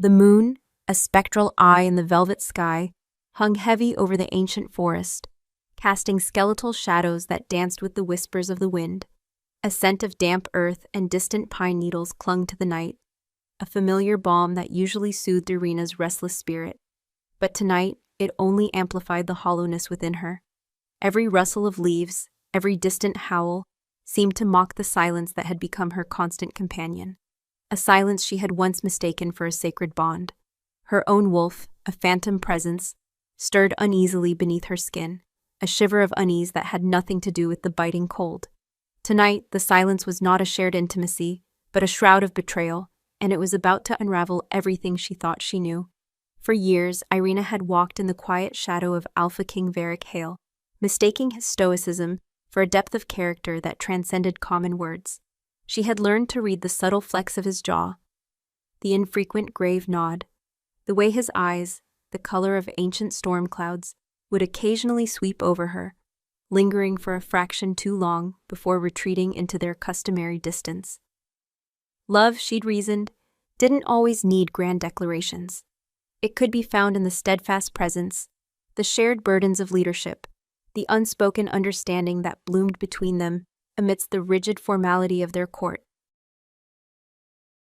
The moon, a spectral eye in the velvet sky, hung heavy over the ancient forest, casting skeletal shadows that danced with the whispers of the wind. A scent of damp earth and distant pine needles clung to the night, a familiar balm that usually soothed Irina's restless spirit. But tonight, it only amplified the hollowness within her. Every rustle of leaves, every distant howl, seemed to mock the silence that had become her constant companion. A silence she had once mistaken for a sacred bond. Her own wolf, a phantom presence, stirred uneasily beneath her skin, a shiver of unease that had nothing to do with the biting cold. Tonight, the silence was not a shared intimacy, but a shroud of betrayal, and it was about to unravel everything she thought she knew. For years, Irina had walked in the quiet shadow of Alpha King Hale, mistaking his stoicism for a depth of character that transcended common words. She had learned to read the subtle flex of his jaw, the infrequent grave nod, the way his eyes, the color of ancient storm clouds, would occasionally sweep over her, lingering for a fraction too long before retreating into their customary distance. Love, she'd reasoned, didn't always need grand declarations. It could be found in the steadfast presence, the shared burdens of leadership, the unspoken understanding that bloomed between them amidst the rigid formality of their court.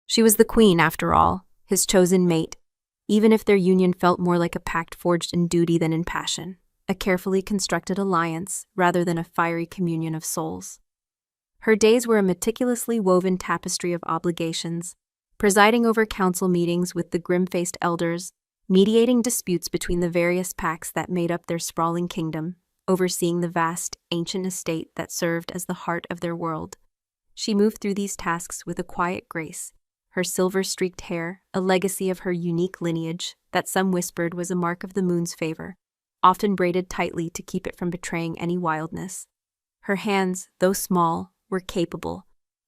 She was the queen, after all, his chosen mate, even if their union felt more like a pact forged in duty than in passion, a carefully constructed alliance rather than a fiery communion of souls. Her days were a meticulously woven tapestry of obligations, presiding over council meetings with the grim-faced elders, mediating disputes between the various pacts that made up their sprawling kingdom, overseeing the vast, ancient estate that served as the heart of their world. She moved through these tasks with a quiet grace, her silver-streaked hair, a legacy of her unique lineage that some whispered was a mark of the moon's favor, often braided tightly to keep it from betraying any wildness. Her hands, though small, were capable,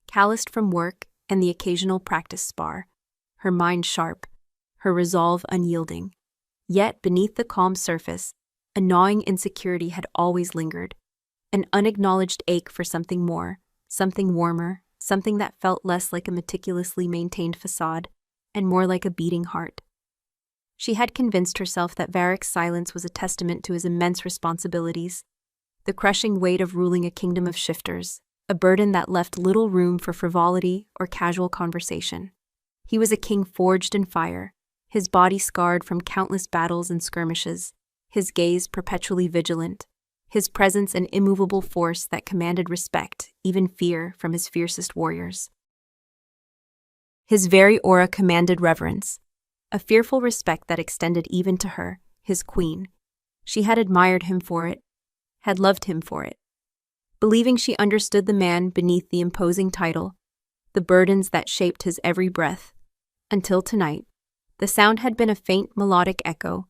calloused from work and the occasional practice spar, her mind sharp, her resolve unyielding. Yet beneath the calm surface, a gnawing insecurity had always lingered, an unacknowledged ache for something more, something warmer, something that felt less like a meticulously maintained facade and more like a beating heart. She had convinced herself that Varric's silence was a testament to his immense responsibilities, the crushing weight of ruling a kingdom of shifters, a burden that left little room for frivolity or casual conversation. He was a king forged in fire, his body scarred from countless battles and skirmishes, his gaze perpetually vigilant, his presence an immovable force that commanded respect, even fear, from his fiercest warriors. His very aura commanded reverence, a fearful respect that extended even to her, his queen. She had admired him for it, had loved him for it. Believing she understood the man beneath the imposing title, the burdens that shaped his every breath, until tonight, the sound had been a faint melodic echo,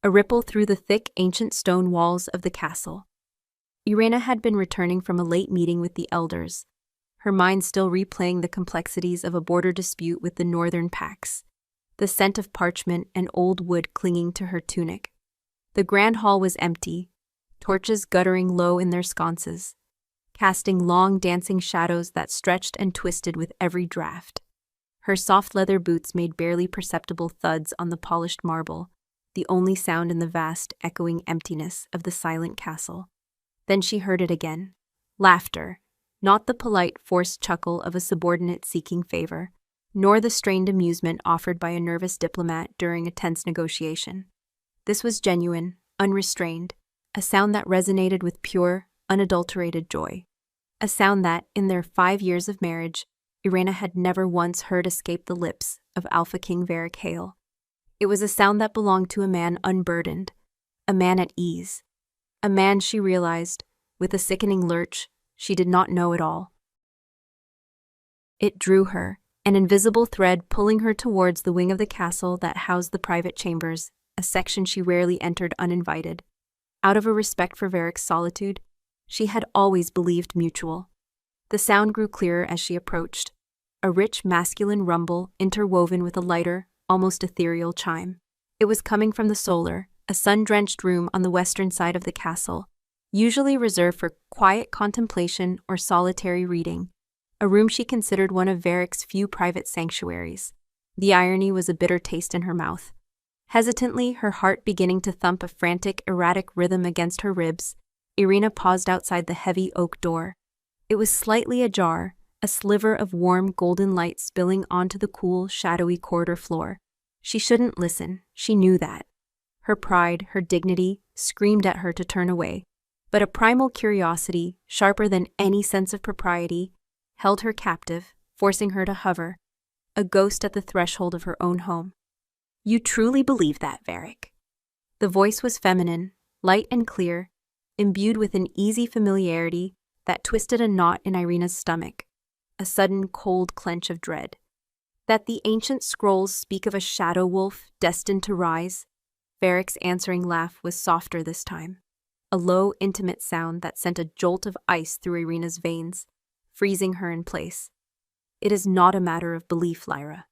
a ripple through the thick ancient stone walls of the castle. Irina had been returning from a late meeting with the elders, her mind still replaying the complexities of a border dispute with the northern pacts, the scent of parchment and old wood clinging to her tunic. The grand hall was empty, torches guttering low in their sconces, casting long dancing shadows that stretched and twisted with every draft. Her soft leather boots made barely perceptible thuds on the polished marble, the only sound in the vast, echoing emptiness of the silent castle. Then she heard it again. Laughter, not the polite, forced chuckle of a subordinate seeking favor, nor the strained amusement offered by a nervous diplomat during a tense negotiation. This was genuine, unrestrained, a sound that resonated with pure, unadulterated joy. A sound that, in their 5 years of marriage, Irina had never once heard escape the lips of Alpha King Hale. It was a sound that belonged to a man unburdened, a man at ease, a man, she realized, with a sickening lurch, she did not know at all. It drew her, an invisible thread pulling her towards the wing of the castle that housed the private chambers, a section she rarely entered uninvited. Out of a respect for Varric's solitude, she had always believed mutual. The sound grew clearer as she approached, a rich masculine rumble interwoven with a lighter, almost ethereal chime. It was coming from the solar, a sun-drenched room on the western side of the castle, usually reserved for quiet contemplation or solitary reading, a room she considered one of Varric's few private sanctuaries. The irony was a bitter taste in her mouth. Hesitantly, her heart beginning to thump a frantic, erratic rhythm against her ribs, Irina paused outside the heavy oak door. It was slightly ajar, a sliver of warm golden light spilling onto the cool, shadowy corridor floor. She shouldn't listen, she knew that. Her pride, her dignity, screamed at her to turn away. But a primal curiosity, sharper than any sense of propriety, held her captive, forcing her to hover, a ghost at the threshold of her own home. "You truly believe that, Varric?" The voice was feminine, light and clear, imbued with an easy familiarity that twisted a knot in Irina's stomach, a sudden cold clench of dread. That the ancient scrolls speak of a shadow wolf destined to rise? Varric's answering laugh was softer this time, a low, intimate sound that sent a jolt of ice through Irina's veins, freezing her in place. "It is not a matter of belief, Lyra.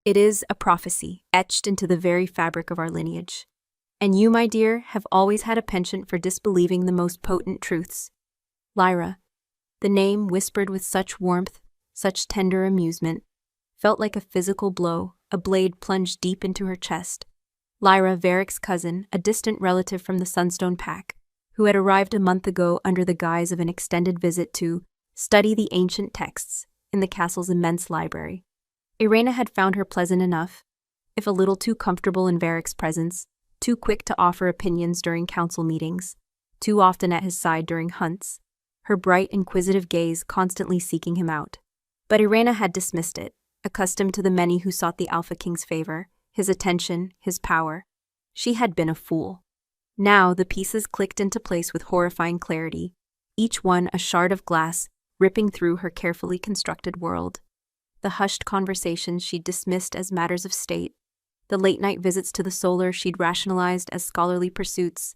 It is a prophecy etched into the very fabric of our lineage. And you, my dear, have always had a penchant for disbelieving the most potent truths." Lyra, the name whispered with such warmth, such tender amusement, felt like a physical blow, a blade plunged deep into her chest. Lyra, Varric's cousin, a distant relative from the Sunstone Pack, who had arrived a month ago under the guise of an extended visit to study the ancient texts in the castle's immense library. Irina had found her pleasant enough, if a little too comfortable in Varric's presence, too quick to offer opinions during council meetings, too often at his side during hunts, her bright, inquisitive gaze constantly seeking him out. But Irina had dismissed it, accustomed to the many who sought the Alpha King's favor, his attention, his power. She had been a fool. Now the pieces clicked into place with horrifying clarity, each one a shard of glass ripping through her carefully constructed world. The hushed conversations she'd dismissed as matters of state, the late-night visits to the solar she'd rationalized as scholarly pursuits,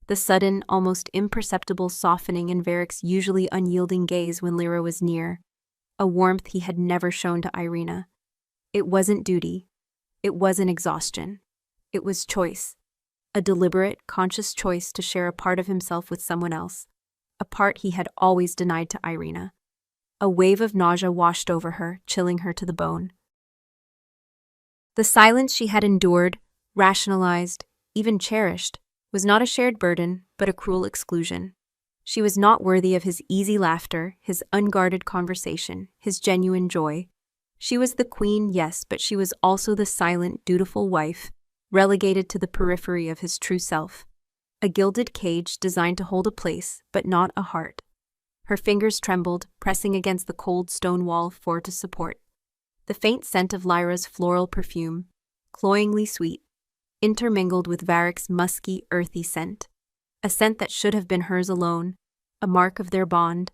the sudden, almost imperceptible softening in Varric's usually unyielding gaze when Lyra was near, a warmth he had never shown to Irina. It wasn't duty. It wasn't exhaustion. It was choice. A deliberate, conscious choice to share a part of himself with someone else, a part he had always denied to Irina. A wave of nausea washed over her, chilling her to the bone. The silence she had endured, rationalized, even cherished, was not a shared burden, but a cruel exclusion. She was not worthy of his easy laughter, his unguarded conversation, his genuine joy. She was the queen, yes, but she was also the silent, dutiful wife, relegated to the periphery of his true self. A gilded cage designed to hold a place, but not a heart. Her fingers trembled, pressing against the cold stone wall for to support. The faint scent of Lyra's floral perfume, cloyingly sweet, intermingled with Varric's musky, earthy scent. A scent that should have been hers alone, a mark of their bond,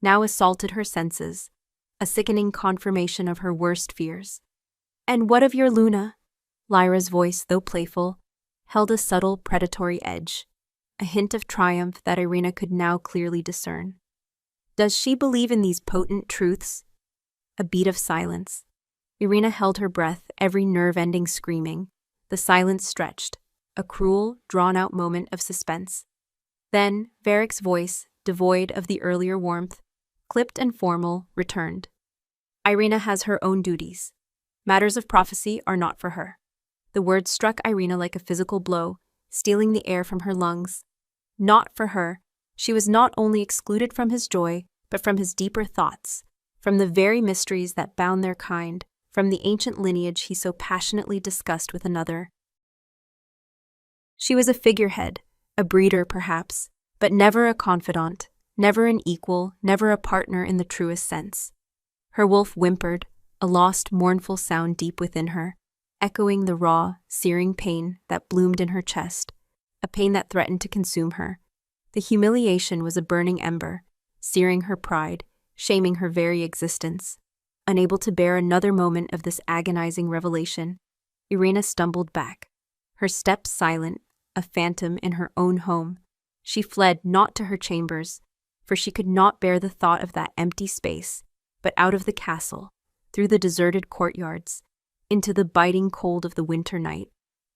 now assaulted her senses, a sickening confirmation of her worst fears. "And what of your Luna?" Lyra's voice, though playful, held a subtle predatory edge, a hint of triumph that Irina could now clearly discern. "Does she believe in these potent truths?" A beat of silence. Irina held her breath, every nerve-ending screaming. The silence stretched, a cruel, drawn-out moment of suspense. Then, Varric's voice, devoid of the earlier warmth, clipped and formal, returned. "Irina has her own duties. Matters of prophecy are not for her." The words struck Irina like a physical blow, stealing the air from her lungs. Not for her. She was not only excluded from his joy, but from his deeper thoughts, from the very mysteries that bound their kind, from the ancient lineage he so passionately discussed with another. She was a figurehead, a breeder perhaps, but never a confidant, never an equal, never a partner in the truest sense. Her wolf whimpered, a lost, mournful sound deep within her, echoing the raw, searing pain that bloomed in her chest, a pain that threatened to consume her. The humiliation was a burning ember, searing her pride, shaming her very existence. Unable to bear another moment of this agonizing revelation, Irina stumbled back, her steps silent, a phantom in her own home. She fled not to her chambers, for she could not bear the thought of that empty space, but out of the castle, through the deserted courtyards, into the biting cold of the winter night.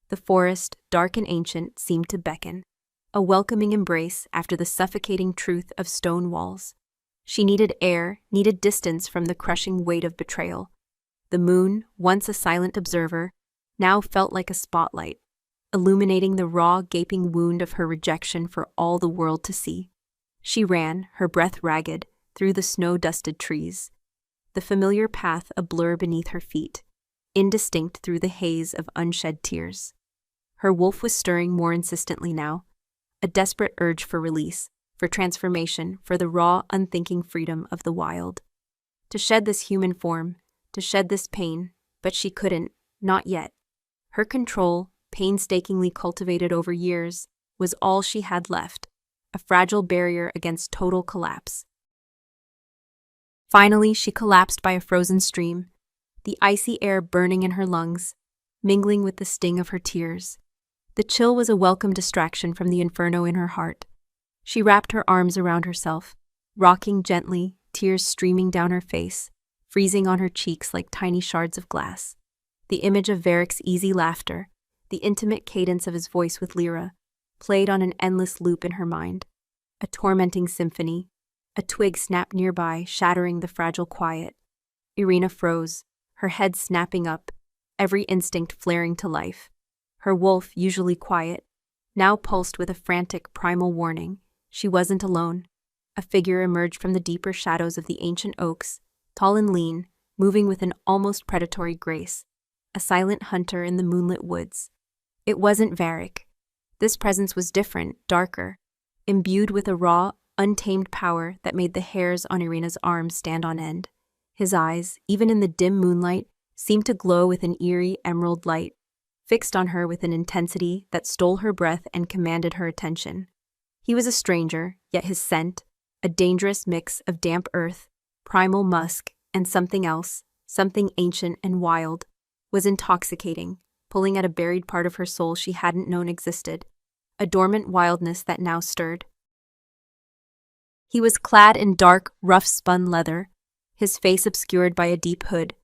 The forest, dark and ancient, seemed to beckon, a welcoming embrace after the suffocating truth of stone walls. She needed air, needed distance from the crushing weight of betrayal. The moon, once a silent observer, now felt like a spotlight, illuminating the raw, gaping wound of her rejection for all the world to see. She ran, her breath ragged, through the snow-dusted trees, the familiar path a blur beneath her feet, indistinct through the haze of unshed tears. Her wolf was stirring more insistently now, a desperate urge for release, for transformation, for the raw, unthinking freedom of the wild. To shed this human form, to shed this pain, but she couldn't, not yet. Her control, painstakingly cultivated over years, was all she had left, a fragile barrier against total collapse. Finally, she collapsed by a frozen stream, the icy air burning in her lungs, mingling with the sting of her tears. The chill was a welcome distraction from the inferno in her heart. She wrapped her arms around herself, rocking gently, tears streaming down her face, freezing on her cheeks like tiny shards of glass. The image of Varric's easy laughter, the intimate cadence of his voice with Lyra, played on an endless loop in her mind. A tormenting symphony. A twig snapped nearby, shattering the fragile quiet. Irina froze, her head snapping up, every instinct flaring to life. Her wolf, usually quiet, now pulsed with a frantic, primal warning. She wasn't alone. A figure emerged from the deeper shadows of the ancient oaks, tall and lean, moving with an almost predatory grace. A silent hunter in the moonlit woods. It wasn't Varric. This presence was different, darker, imbued with a raw, untamed power that made the hairs on Irina's arms stand on end. His eyes, even in the dim moonlight, seemed to glow with an eerie emerald light, fixed on her with an intensity that stole her breath and commanded her attention. He was a stranger, yet his scent, a dangerous mix of damp earth, primal musk, and something else, something ancient and wild, was intoxicating, pulling at a buried part of her soul she hadn't known existed, a dormant wildness that now stirred. He was clad in dark, rough-spun leather, his face obscured by a deep hood,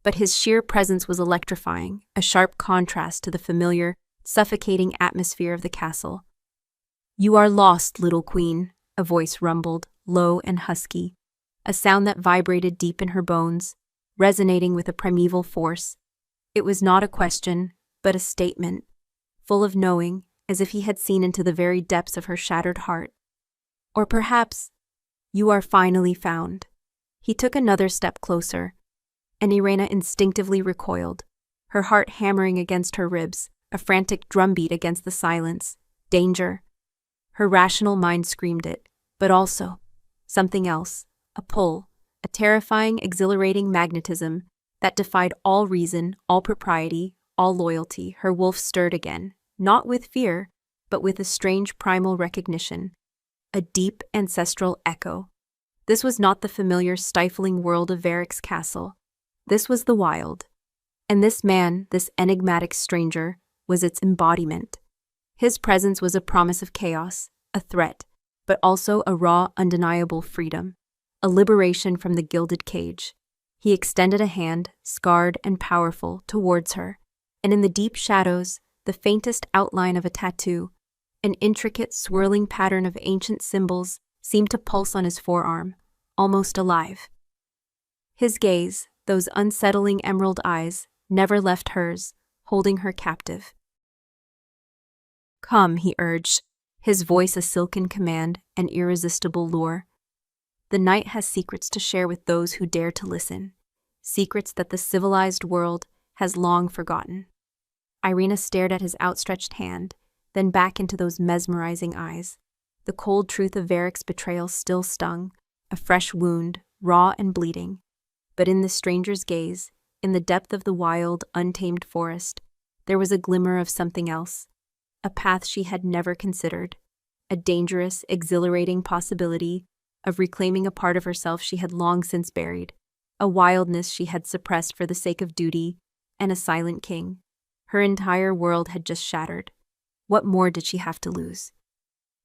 but his sheer presence was electrifying, a sharp contrast to the familiar, suffocating atmosphere of the castle. "You are lost, little queen," a voice rumbled, low and husky, a sound that vibrated deep in her bones, resonating with a primeval force. It was not a question, but a statement, full of knowing, as if he had seen into the very depths of her shattered heart. Or perhaps, "You are finally found." He took another step closer, and Irina instinctively recoiled, her heart hammering against her ribs, a frantic drumbeat against the silence. Danger. Her rational mind screamed it, but also something else, a pull, a terrifying, exhilarating magnetism that defied all reason, all propriety, all loyalty. Her wolf stirred again, not with fear, but with a strange primal recognition, a deep ancestral echo. This was not the familiar, stifling world of Varric's castle. This was the wild. And this man, this enigmatic stranger, was its embodiment. His presence was a promise of chaos, a threat, but also a raw, undeniable freedom, a liberation from the gilded cage. He extended a hand, scarred and powerful, towards her, and in the deep shadows, the faintest outline of a tattoo, an intricate, swirling pattern of ancient symbols, seemed to pulse on his forearm, almost alive. His gaze, those unsettling emerald eyes, never left hers, holding her captive. "Come," he urged, his voice a silken command, an irresistible lure. "The night has secrets to share with those who dare to listen, secrets that the civilized world has long forgotten." Irina stared at his outstretched hand, then back into those mesmerizing eyes. The cold truth of Varric's betrayal still stung, a fresh wound, raw and bleeding. But in the stranger's gaze, in the depth of the wild, untamed forest, there was a glimmer of something else, a path she had never considered, a dangerous, exhilarating possibility of reclaiming a part of herself she had long since buried, a wildness she had suppressed for the sake of duty and a silent king. Her entire world had just shattered. What more did she have to lose?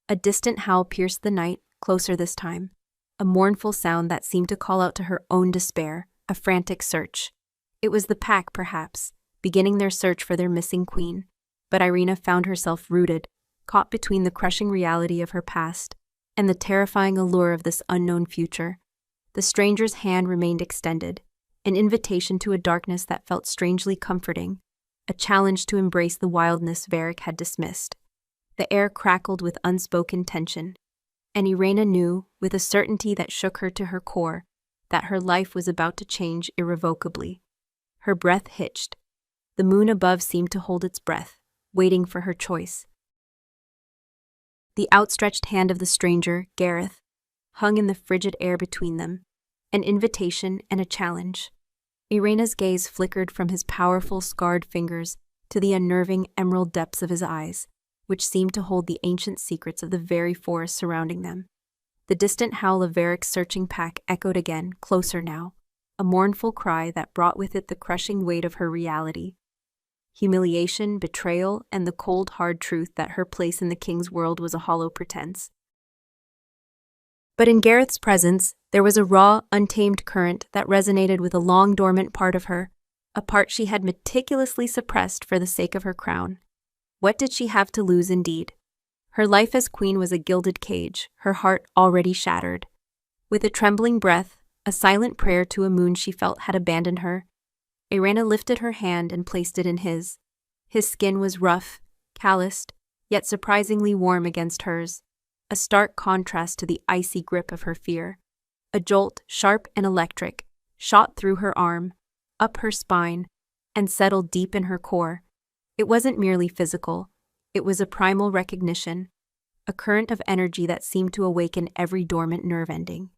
A distant howl pierced the night, closer this time, a mournful sound that seemed to call out to her own despair, a frantic search. It was the pack, perhaps, beginning their search for their missing queen, but Irina found herself rooted, caught between the crushing reality of her past and the terrifying allure of this unknown future. The stranger's hand remained extended, an invitation to a darkness that felt strangely comforting, a challenge to embrace the wildness Varric had dismissed. The air crackled with unspoken tension, and Irena knew, with a certainty that shook her to her core, that her life was about to change irrevocably. Her breath hitched. The moon above seemed to hold its breath, waiting for her choice. The outstretched hand of the stranger, Gareth, hung in the frigid air between them, an invitation and a challenge. Irena's gaze flickered from his powerful, scarred fingers to the unnerving emerald depths of his eyes, which seemed to hold the ancient secrets of the very forest surrounding them. The distant howl of Varric's searching pack echoed again, closer now, a mournful cry that brought with it the crushing weight of her reality. Humiliation, betrayal, and the cold, hard truth that her place in the king's world was a hollow pretense. But in Gareth's presence, there was a raw, untamed current that resonated with a long-dormant part of her, a part she had meticulously suppressed for the sake of her crown. What did she have to lose indeed? Her life as queen was a gilded cage, her heart already shattered. With a trembling breath, a silent prayer to a moon she felt had abandoned her, Irena lifted her hand and placed it in his. His skin was rough, calloused, yet surprisingly warm against hers, a stark contrast to the icy grip of her fear. A jolt, sharp and electric, shot through her arm, up her spine, and settled deep in her core. It wasn't merely physical. It was a primal recognition, a current of energy that seemed to awaken every dormant nerve ending.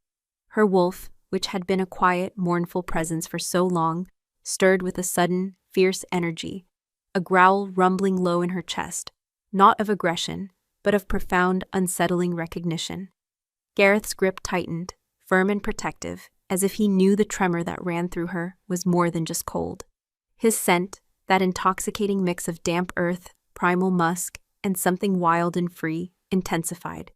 Her wolf, which had been a quiet, mournful presence for so long, stirred with a sudden, fierce energy, a growl rumbling low in her chest, not of aggression, but of profound, unsettling recognition. Gareth's grip tightened, firm and protective, as if he knew the tremor that ran through her was more than just cold. His scent, that intoxicating mix of damp earth, primal musk, and something wild and free, intensified,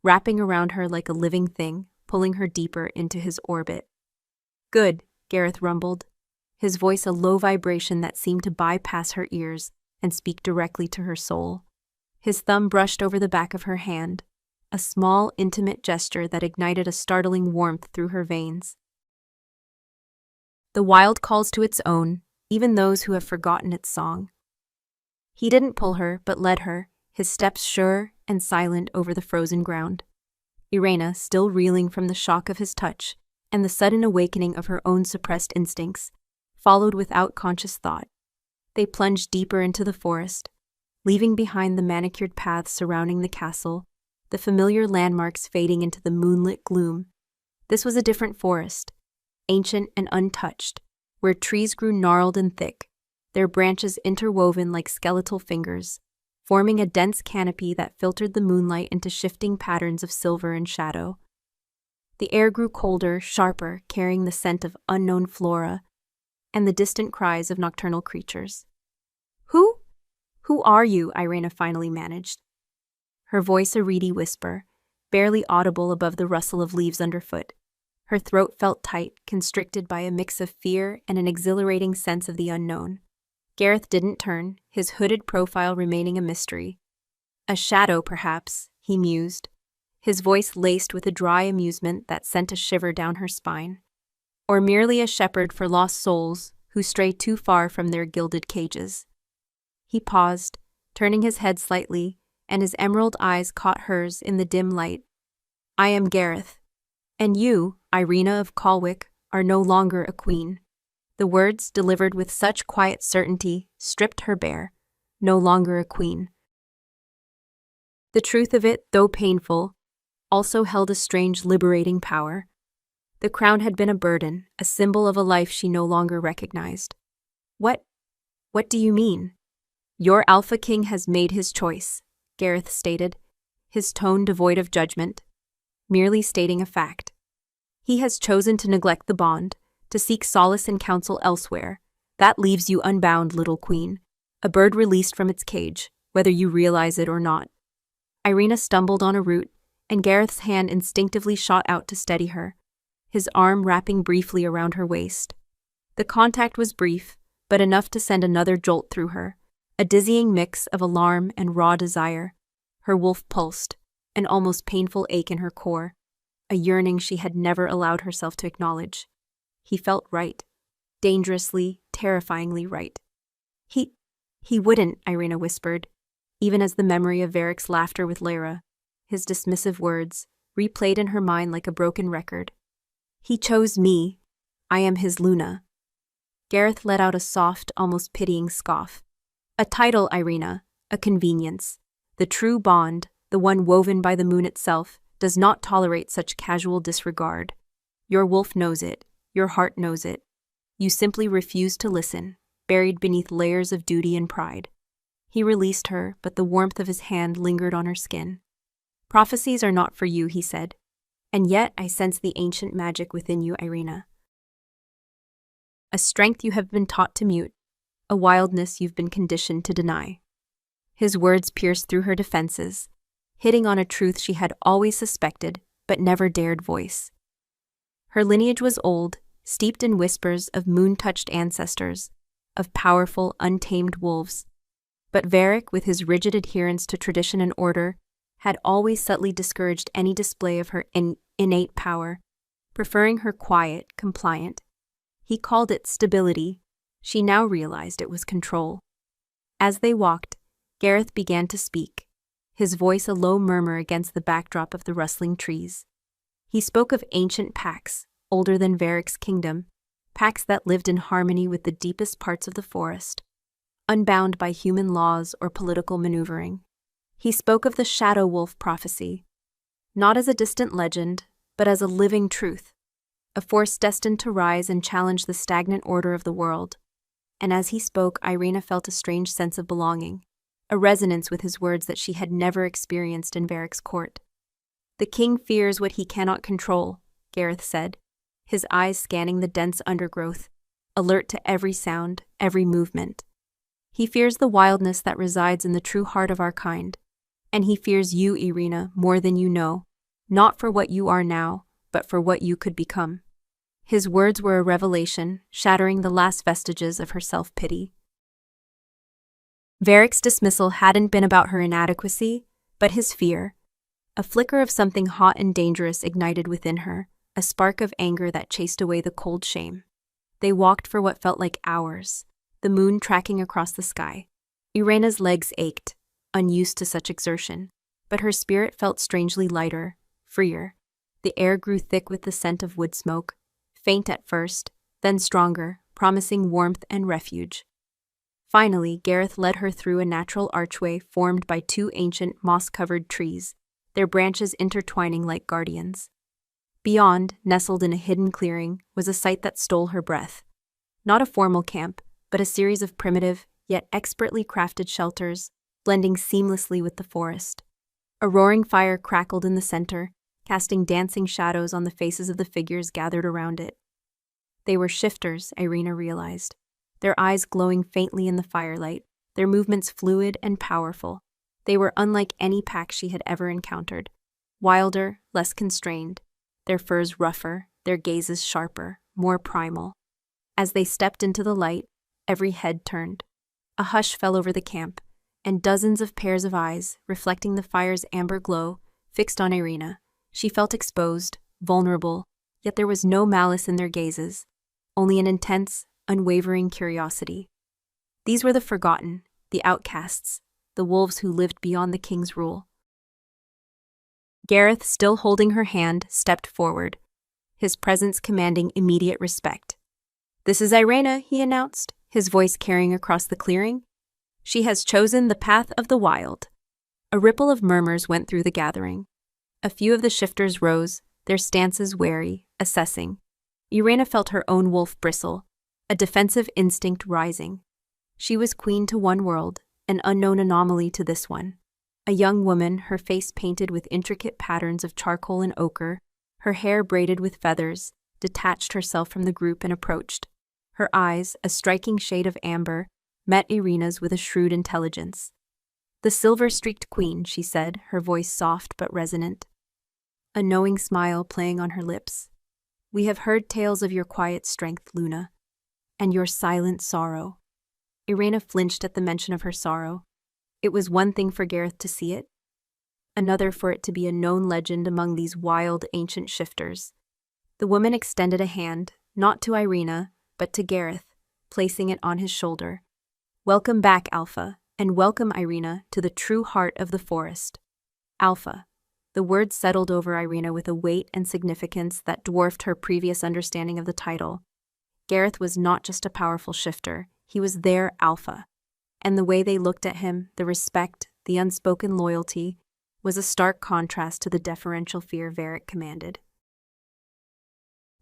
wrapping around her like a living thing, pulling her deeper into his orbit. "Good," Gareth rumbled, his voice a low vibration that seemed to bypass her ears and speak directly to her soul. His thumb brushed over the back of her hand, a small, intimate gesture that ignited a startling warmth through her veins. The wild calls to its own, even those who have forgotten its song. He didn't pull her, but led her, his steps sure and silent over the frozen ground. Irena, still reeling from the shock of his touch and the sudden awakening of her own suppressed instincts, followed without conscious thought. They plunged deeper into the forest, leaving behind the manicured paths surrounding the castle, the familiar landmarks fading into the moonlit gloom. This was a different forest, ancient and untouched, where trees grew gnarled and thick, their branches interwoven like skeletal fingers, forming a dense canopy that filtered the moonlight into shifting patterns of silver and shadow. The air grew colder, sharper, carrying the scent of unknown flora and the distant cries of nocturnal creatures. Who are you?" Irena finally managed, her voice a reedy whisper, barely audible above the rustle of leaves underfoot. Her throat felt tight, constricted by a mix of fear and an exhilarating sense of the unknown. Gareth didn't turn, his hooded profile remaining a mystery. "A shadow, perhaps," he mused, his voice laced with a dry amusement that sent a shiver down her spine. "Or merely a shepherd for lost souls who stray too far from their gilded cages." He paused, turning his head slightly, and his emerald eyes caught hers in the dim light. "I am Gareth, and you, Irena of Colwick, are no longer a queen." The words, delivered with such quiet certainty, stripped her bare. No longer a queen. The truth of it, though painful, also held a strange liberating power. The crown had been a burden, a symbol of a life she no longer recognized. What do you mean?" "Your Alpha King has made his choice," Gareth stated, his tone devoid of judgment, merely stating a fact. "He has chosen to neglect the bond, to seek solace and counsel elsewhere. That leaves you unbound, little queen, a bird released from its cage, whether you realize it or not." Irena stumbled on a root, and Gareth's hand instinctively shot out to steady her, his arm wrapping briefly around her waist. The contact was brief, but enough to send another jolt through her, a dizzying mix of alarm and raw desire. Her wolf pulsed, an almost painful ache in her core, a yearning she had never allowed herself to acknowledge. He felt right. dangerously, terrifyingly right. He wouldn't, Irina whispered, even as the memory of Varric's laughter with Lyra, his dismissive words, replayed in her mind like a broken record. He chose me. I am his Luna. Gareth let out a soft, almost pitying scoff. A title, Irina, a convenience. The true bond, the one woven by the moon itself, does not tolerate such casual disregard. Your wolf knows it. Your heart knows it. You simply refuse to listen, buried beneath layers of duty and pride. He released her, but the warmth of his hand lingered on her skin. Prophecies are not for you, he said. And yet I sense the ancient magic within you, Irina. A strength you have been taught to mute, a wildness you've been conditioned to deny. His words pierced through her defenses, hitting on a truth she had always suspected but never dared voice. Her lineage was old, steeped in whispers of moon-touched ancestors, of powerful, untamed wolves. But Varric, with his rigid adherence to tradition and order, had always subtly discouraged any display of her innate power, preferring her quiet, compliant. He called it stability. She now realized it was control. As they walked, Gareth began to speak, his voice a low murmur against the backdrop of the rustling trees. He spoke of ancient pacts, older than Varric's kingdom, pacts that lived in harmony with the deepest parts of the forest, unbound by human laws or political maneuvering. He spoke of the Shadow Wolf prophecy, not as a distant legend, but as a living truth, a force destined to rise and challenge the stagnant order of the world. And as he spoke, Irina felt a strange sense of belonging, a resonance with his words that she had never experienced in Varric's court. The king fears what he cannot control, Gareth said, his eyes scanning the dense undergrowth, alert to every sound, every movement. He fears the wildness that resides in the true heart of our kind, and he fears you, Irina, more than you know, not for what you are now, but for what you could become. His words were a revelation, shattering the last vestiges of her self-pity. Varric's dismissal hadn't been about her inadequacy, but his fear. A flicker of something hot and dangerous ignited within her, a spark of anger that chased away the cold shame. They walked for what felt like hours, the moon tracking across the sky. Irina's legs ached, unused to such exertion, but her spirit felt strangely lighter, freer. The air grew thick with the scent of wood smoke, faint at first, then stronger, promising warmth and refuge. Finally, Gareth led her through a natural archway formed by two ancient, moss-covered trees, their branches intertwining like guardians. Beyond, nestled in a hidden clearing, was a sight that stole her breath. Not a formal camp, but a series of primitive, yet expertly crafted shelters, blending seamlessly with the forest. A roaring fire crackled in the center, casting dancing shadows on the faces of the figures gathered around it. They were shifters, Irina realized, their eyes glowing faintly in the firelight, their movements fluid and powerful. They were unlike any pack she had ever encountered, wilder, less constrained, their furs rougher, their gazes sharper, more primal. As they stepped into the light, every head turned. A hush fell over the camp, and dozens of pairs of eyes, reflecting the fire's amber glow, fixed on Irina. She felt exposed, vulnerable, yet there was no malice in their gazes, only an intense, unwavering curiosity. These were the forgotten, the outcasts, the wolves who lived beyond the king's rule. Gareth, still holding her hand, stepped forward, his presence commanding immediate respect. "This is Irina," he announced, his voice carrying across the clearing. "She has chosen the path of the wild." A ripple of murmurs went through the gathering. A few of the shifters rose, their stances wary, assessing. Irina felt her own wolf bristle, a defensive instinct rising. She was queen to one world, an unknown anomaly to this one. A young woman, her face painted with intricate patterns of charcoal and ochre, her hair braided with feathers, detached herself from the group and approached. Her eyes, a striking shade of amber, met Irina's with a shrewd intelligence. "The silver-streaked queen," she said, her voice soft but resonant, a knowing smile playing on her lips. "We have heard tales of your quiet strength, Luna, and your silent sorrow." Irina flinched at the mention of her sorrow. It was one thing for Gareth to see it, another for it to be a known legend among these wild, ancient shifters. The woman extended a hand, not to Irina, but to Gareth, placing it on his shoulder. "Welcome back, Alpha, and welcome, Irina, to the true heart of the forest." Alpha. The word settled over Irina with a weight and significance that dwarfed her previous understanding of the title. Gareth was not just a powerful shifter, he was their Alpha. And the way they looked at him, the respect, the unspoken loyalty, was a stark contrast to the deferential fear Varric commanded.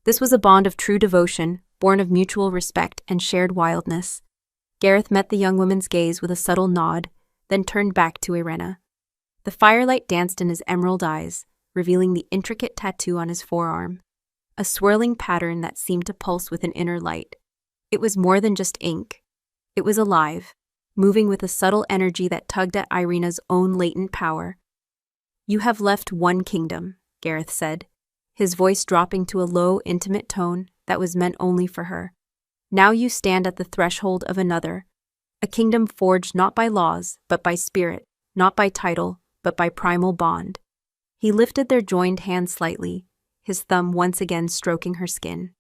This was a bond of true devotion, born of mutual respect and shared wildness. Gareth met the young woman's gaze with a subtle nod, then turned back to Irina. The firelight danced in his emerald eyes, revealing the intricate tattoo on his forearm, a swirling pattern that seemed to pulse with an inner light. It was more than just ink. It was alive, moving with a subtle energy that tugged at Irina's own latent power. "You have left one kingdom," Gareth said, his voice dropping to a low, intimate tone that was meant only for her. "Now you stand at the threshold of another, a kingdom forged not by laws, but by spirit, not by title, but by primal bond." He lifted their joined hands slightly, his thumb once again stroking her skin.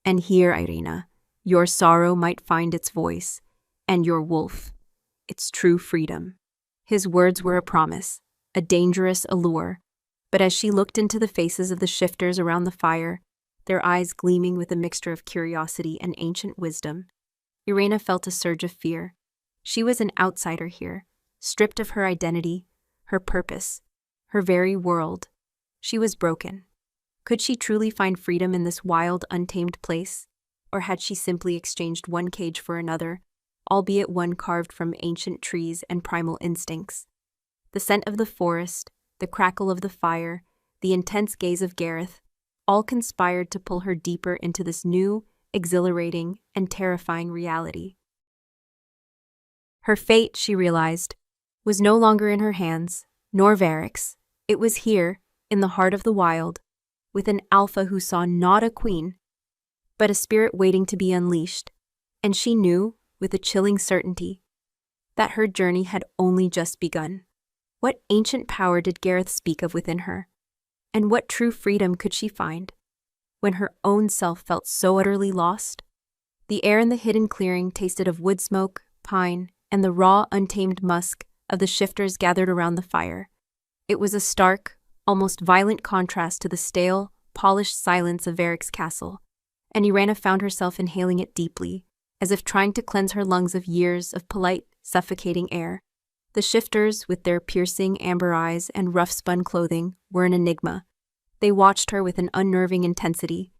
"And here, Irina, your sorrow might find its voice, and your wolf, its true freedom." His words were a promise, a dangerous allure, but as she looked into the faces of the shifters around the fire, their eyes gleaming with a mixture of curiosity and ancient wisdom, Irina felt a surge of fear. She was an outsider here, stripped of her identity, her purpose, her very world. She was broken. Could she truly find freedom in this wild, untamed place? Or had she simply exchanged one cage for another, albeit one carved from ancient trees and primal instincts? The scent of the forest, the crackle of the fire, the intense gaze of Gareth, all conspired to pull her deeper into this new, exhilarating, and terrifying reality. Her fate, she realized, was no longer in her hands, nor Varric's. It was here, in the heart of the wild, with an Alpha who saw not a queen, but a spirit waiting to be unleashed, and she knew, with a chilling certainty, that her journey had only just begun. What ancient power did Gareth speak of within her? And what true freedom could she find, when her own self felt so utterly lost? The air in the hidden clearing tasted of wood smoke, pine, and the raw, untamed musk of the shifters gathered around the fire. It was a stark, almost violent contrast to the stale, polished silence of Varric's castle, and Irina found herself inhaling it deeply, as if trying to cleanse her lungs of years of polite, suffocating air. The shifters, with their piercing amber eyes and rough-spun clothing, were an enigma. They watched her with an unnerving intensity,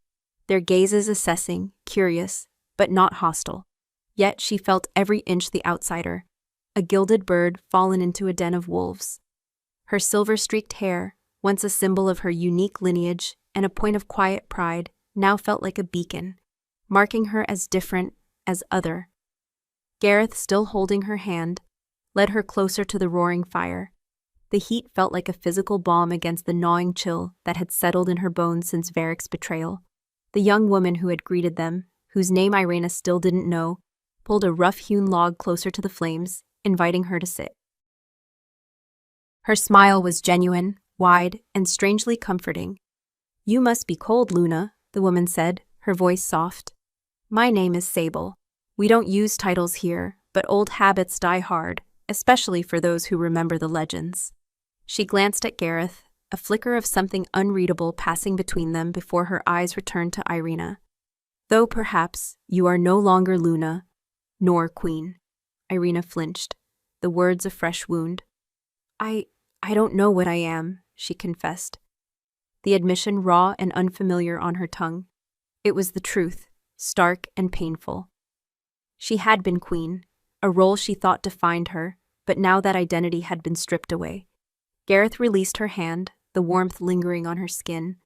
their gazes assessing, curious, but not hostile. Yet she felt every inch the outsider, a gilded bird fallen into a den of wolves. Her silver-streaked hair, once a symbol of her unique lineage and a point of quiet pride, now felt like a beacon, marking her as different, as other. Gareth, still holding her hand, led her closer to the roaring fire. The heat felt like a physical balm against the gnawing chill that had settled in her bones since Varric's betrayal. The young woman who had greeted them, whose name Irina still didn't know, pulled a rough-hewn log closer to the flames, inviting her to sit. Her smile was genuine, wide, and strangely comforting. "You must be cold, Luna," the woman said, her voice soft. "My name is Sable. We don't use titles here, but old habits die hard, especially for those who remember the legends." She glanced at Gareth, a flicker of something unreadable passing between them before her eyes returned to Irina. "Though perhaps you are no longer Luna, nor Queen." Irina flinched, the words a fresh wound. I don't know what I am," she confessed, the admission raw and unfamiliar on her tongue. It was the truth, stark and painful. She had been queen, a role she thought defined her, but now that identity had been stripped away. Gareth released her hand, the warmth lingering on her skin,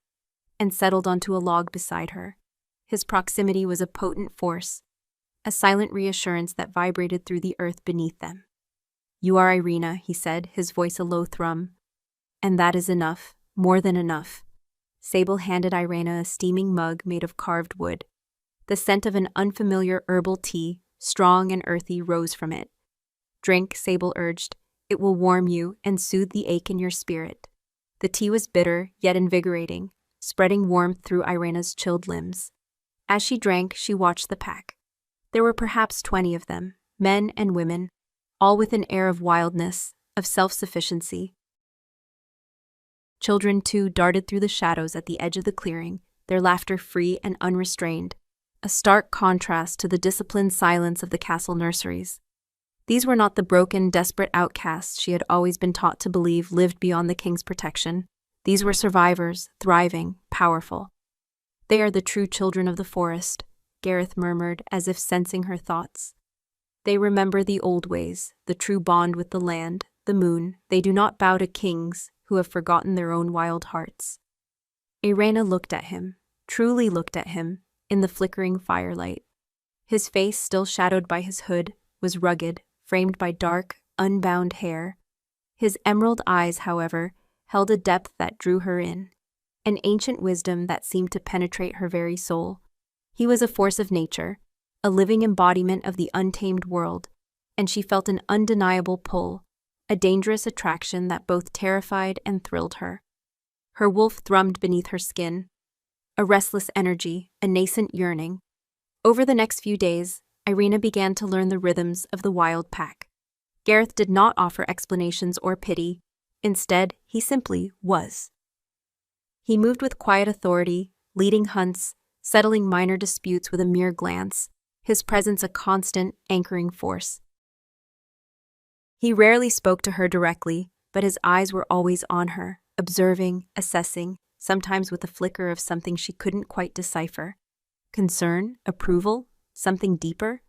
and settled onto a log beside her. His proximity was a potent force, a silent reassurance that vibrated through the earth beneath them. "You are Irina," he said, his voice a low thrum. "And that is enough, more than enough." Sable handed Irina a steaming mug made of carved wood. The scent of an unfamiliar herbal tea, strong and earthy, rose from it. "Drink," Sable urged. "It will warm you and soothe the ache in your spirit." The tea was bitter, yet invigorating, spreading warmth through Irina's chilled limbs. As she drank, she watched the pack. There were perhaps 20 of them, men and women, all with an air of wildness, of self-sufficiency. Children, too, darted through the shadows at the edge of the clearing, their laughter free and unrestrained, a stark contrast to the disciplined silence of the castle nurseries. These were not the broken, desperate outcasts she had always been taught to believe lived beyond the king's protection. These were survivors, thriving, powerful. "They are the true children of the forest," Gareth murmured, as if sensing her thoughts. "They remember the old ways, the true bond with the land, the moon. They do not bow to kings who have forgotten their own wild hearts." Irena looked at him, truly looked at him, in the flickering firelight. His face, still shadowed by his hood, was rugged, framed by dark, unbound hair. His emerald eyes, however, held a depth that drew her in, an ancient wisdom that seemed to penetrate her very soul. He was a force of nature, a living embodiment of the untamed world, and she felt an undeniable pull, a dangerous attraction that both terrified and thrilled her. Her wolf thrummed beneath her skin, a restless energy, a nascent yearning. Over the next few days, Irena began to learn the rhythms of the wild pack. Gareth did not offer explanations or pity. Instead, he simply was. He moved with quiet authority, leading hunts, settling minor disputes with a mere glance, his presence a constant, anchoring force. He rarely spoke to her directly, but his eyes were always on her, observing, assessing, sometimes with a flicker of something she couldn't quite decipher. Concern, approval, something deeper?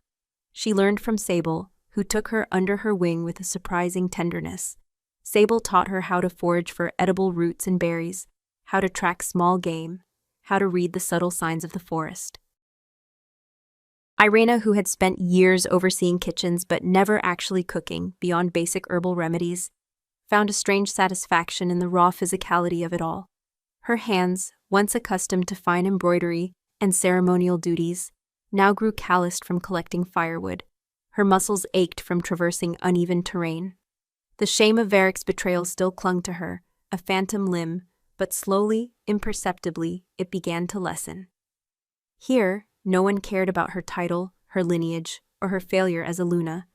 She learned from Sable, who took her under her wing with a surprising tenderness. Sable taught her how to forage for edible roots and berries, how to track small game, how to read the subtle signs of the forest. Irena, who had spent years overseeing kitchens but never actually cooking beyond basic herbal remedies, found a strange satisfaction in the raw physicality of it all. Her hands, once accustomed to fine embroidery and ceremonial duties, now grew calloused from collecting firewood. Her muscles ached from traversing uneven terrain. The shame of Varric's betrayal still clung to her, a phantom limb, but slowly, imperceptibly, it began to lessen. Here, no one cared about her title, her lineage, or her failure as a Luna.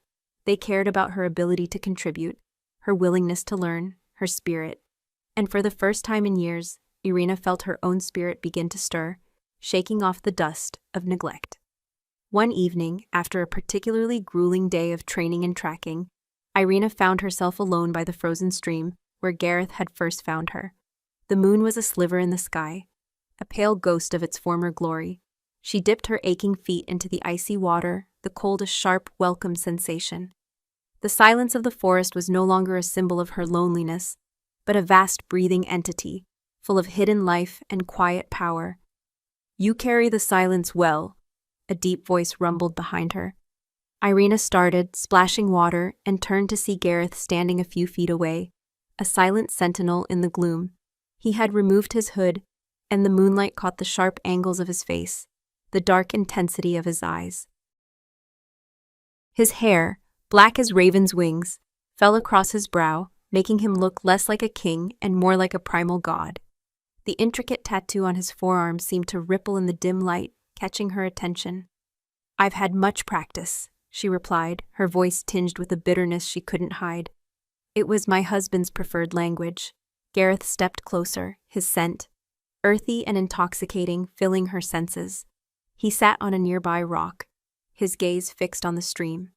They cared about her ability to contribute, her willingness to learn, her spirit. And for the first time in years, Irena felt her own spirit begin to stir, shaking off the dust of neglect. One evening, after a particularly grueling day of training and tracking, Irena found herself alone by the frozen stream where Gareth had first found her. The moon was a sliver in the sky, a pale ghost of its former glory. She dipped her aching feet into the icy water, the cold a sharp, welcome sensation. The silence of the forest was no longer a symbol of her loneliness, but a vast breathing entity, full of hidden life and quiet power. "You carry the silence well," a deep voice rumbled behind her. Irena started, splashing water, and turned to see Gareth standing a few feet away, a silent sentinel in the gloom. He had removed his hood, and the moonlight caught the sharp angles of his face, the dark intensity of his eyes. His hair, black as raven's wings, fell across his brow, making him look less like a king and more like a primal god. The intricate tattoo on his forearm seemed to ripple in the dim light, catching her attention. "I've had much practice," she replied, her voice tinged with a bitterness she couldn't hide. "It was my husband's preferred language." Gareth stepped closer, his scent, earthy and intoxicating, filling her senses. He sat on a nearby rock, his gaze fixed on the stream.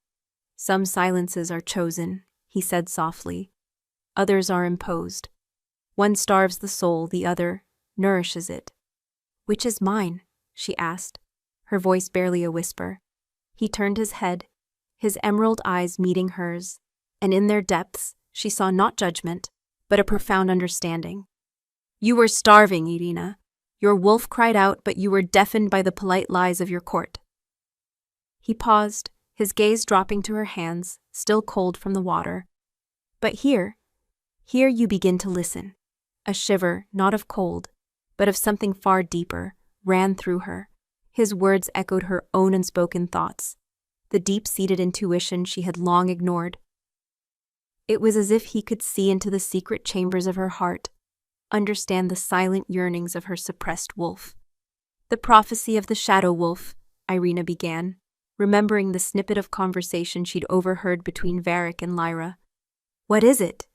"Some silences are chosen," he said softly. "Others are imposed. One starves the soul, the other nourishes it." "Which is mine?" she asked, her voice barely a whisper. He turned his head, his emerald eyes meeting hers, and in their depths she saw not judgment, but a profound understanding. "You were starving, Irena. Your wolf cried out, but you were deafened by the polite lies of your court." He paused, his gaze dropping to her hands, still cold from the water. "But here you begin to listen." A shiver, not of cold, but of something far deeper, ran through her. His words echoed her own unspoken thoughts, the deep-seated intuition she had long ignored. It was as if he could see into the secret chambers of her heart, understand the silent yearnings of her suppressed wolf. The prophecy of the shadow wolf, Irina began, remembering the snippet of conversation she'd overheard between Varric and Lyra. What is it?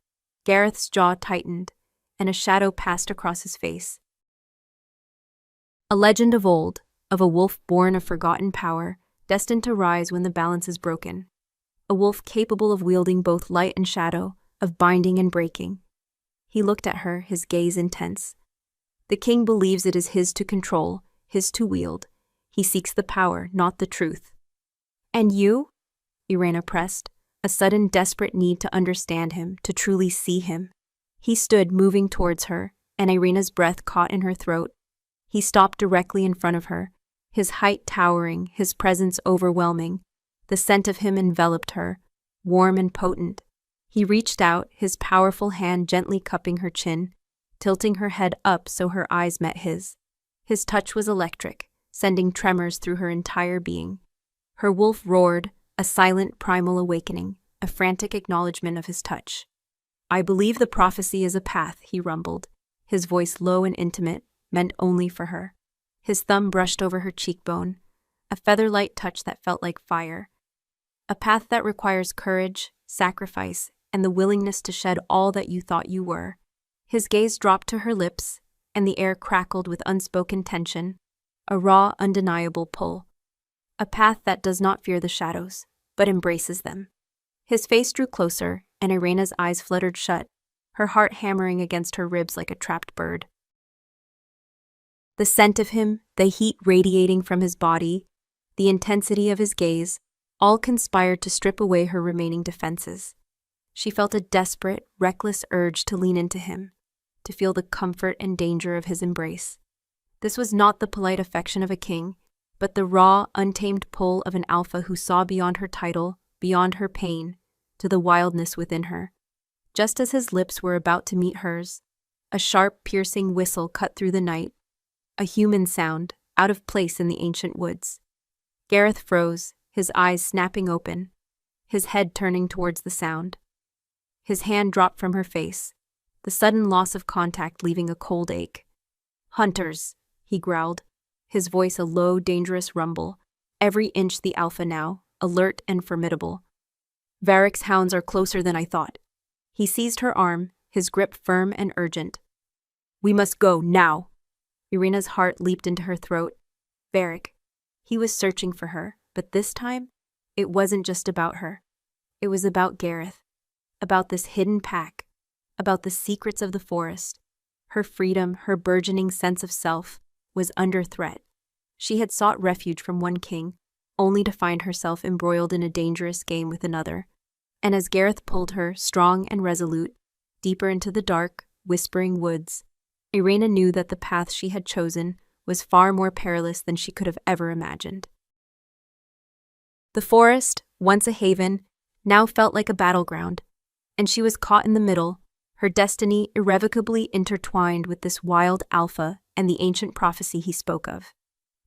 Gareth's jaw tightened, and a shadow passed across his face. A legend of old, of a wolf born of forgotten power, destined to rise when the balance is broken. A wolf capable of wielding both light and shadow, of binding and breaking. He looked at her, his gaze intense. The king believes it is his to control, his to wield. He seeks the power, not the truth. And you? Irena pressed, a sudden desperate need to understand him, to truly see him. He stood moving towards her, and Irena's breath caught in her throat. He stopped directly in front of her, his height towering, his presence overwhelming. The scent of him enveloped her, warm and potent. He reached out, his powerful hand gently cupping her chin, tilting her head up so her eyes met his. His touch was electric, sending tremors through her entire being. Her wolf roared, a silent primal awakening, a frantic acknowledgement of his touch. I believe the prophecy is a path, he rumbled, his voice low and intimate, meant only for her. His thumb brushed over her cheekbone, a feather-light touch that felt like fire. A path that requires courage, sacrifice, and the willingness to shed all that you thought you were. His gaze dropped to her lips, and the air crackled with unspoken tension, a raw, undeniable pull. A path that does not fear the shadows, but embraces them. His face drew closer, and Irena's eyes fluttered shut, her heart hammering against her ribs like a trapped bird. The scent of him, the heat radiating from his body, the intensity of his gaze, all conspired to strip away her remaining defenses. She felt a desperate, reckless urge to lean into him, to feel the comfort and danger of his embrace. This was not the polite affection of a king, but the raw, untamed pull of an alpha who saw beyond her title, beyond her pain, to the wildness within her. Just as his lips were about to meet hers, a sharp, piercing whistle cut through the night, a human sound, out of place in the ancient woods. Gareth froze, his eyes snapping open, his head turning towards the sound. His hand dropped from her face, the sudden loss of contact leaving a cold ache. Hunters, he growled, his voice a low, dangerous rumble, every inch the alpha now, alert and formidable. Varric's hounds are closer than I thought. He seized her arm, his grip firm and urgent. We must go, now. Irena's heart leaped into her throat. Varric. He was searching for her, but this time, it wasn't just about her. It was about Gareth, about this hidden pack, about the secrets of the forest. Her freedom, her burgeoning sense of self, was under threat. She had sought refuge from one king, only to find herself embroiled in a dangerous game with another. And as Gareth pulled her, strong and resolute, deeper into the dark, whispering woods, Irena knew that the path she had chosen was far more perilous than she could have ever imagined. The forest, once a haven, now felt like a battleground, and she was caught in the middle, her destiny irrevocably intertwined with this wild alpha and the ancient prophecy he spoke of.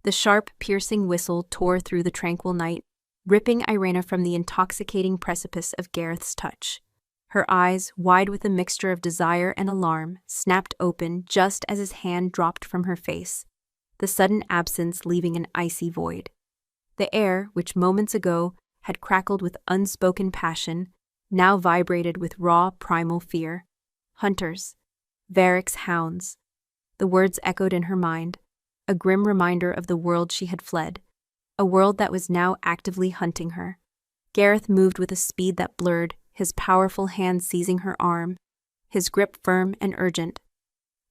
The sharp, piercing whistle tore through the tranquil night, ripping Irena from the intoxicating precipice of Gareth's touch. Her eyes, wide with a mixture of desire and alarm, snapped open just as his hand dropped from her face, the sudden absence leaving an icy void. The air, which moments ago had crackled with unspoken passion, now vibrated with raw, primal fear. Hunters. Varric's hounds. The words echoed in her mind, a grim reminder of the world she had fled, a world that was now actively hunting her. Gareth moved with a speed that blurred, his powerful hand seizing her arm, his grip firm and urgent.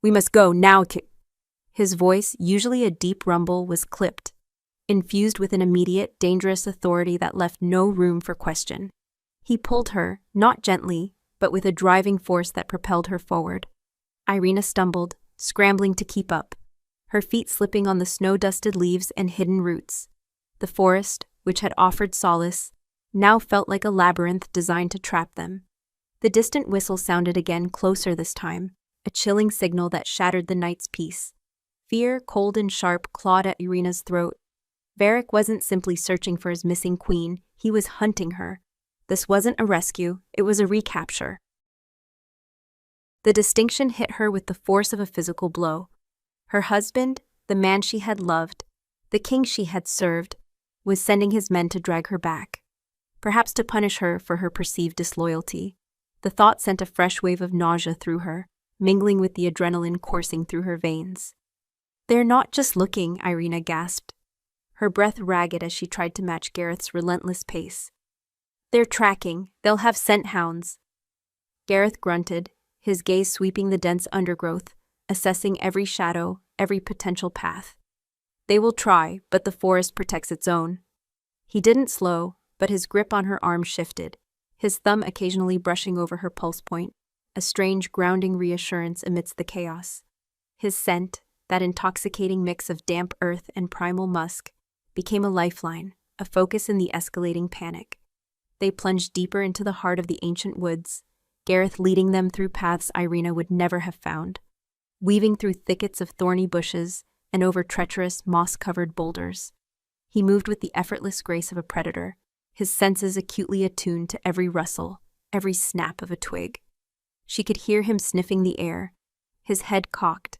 We must go now, His voice, usually a deep rumble, was clipped, infused with an immediate, dangerous authority that left no room for question. He pulled her, not gently, but with a driving force that propelled her forward. Irena stumbled, scrambling to keep up, her feet slipping on the snow-dusted leaves and hidden roots. The forest, which had offered solace, now felt like a labyrinth designed to trap them. The distant whistle sounded again, closer this time, a chilling signal that shattered the night's peace. Fear, cold and sharp, clawed at Irena's throat. Varric wasn't simply searching for his missing queen, he was hunting her. This wasn't a rescue, it was a recapture. The distinction hit her with the force of a physical blow. Her husband, the man she had loved, the king she had served, was sending his men to drag her back, perhaps to punish her for her perceived disloyalty. The thought sent a fresh wave of nausea through her, mingling with the adrenaline coursing through her veins. "They're not just looking," Irina gasped, her breath ragged as she tried to match Gareth's relentless pace. "They're tracking. They'll have scent hounds." Gareth grunted, his gaze sweeping the dense undergrowth, assessing every shadow, every potential path. "They will try, but the forest protects its own." He didn't slow, but his grip on her arm shifted, his thumb occasionally brushing over her pulse point, a strange grounding reassurance amidst the chaos. His scent, that intoxicating mix of damp earth and primal musk, became a lifeline, a focus in the escalating panic. They plunged deeper into the heart of the ancient woods, Gareth leading them through paths Irina would never have found, weaving through thickets of thorny bushes and over treacherous, moss-covered boulders. He moved with the effortless grace of a predator, his senses acutely attuned to every rustle, every snap of a twig. She could hear him sniffing the air, his head cocked,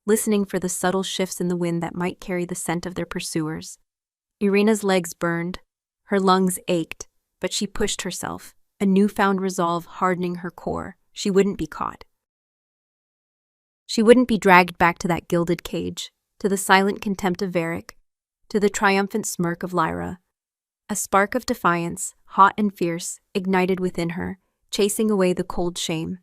listening for the subtle shifts in the wind that might carry the scent of their pursuers. Irina's legs burned, her lungs ached, but she pushed herself, a newfound resolve hardening her core. She wouldn't be caught. She wouldn't be dragged back to that gilded cage, to the silent contempt of Varric, to the triumphant smirk of Lyra. A spark of defiance, hot and fierce, ignited within her, chasing away the cold shame.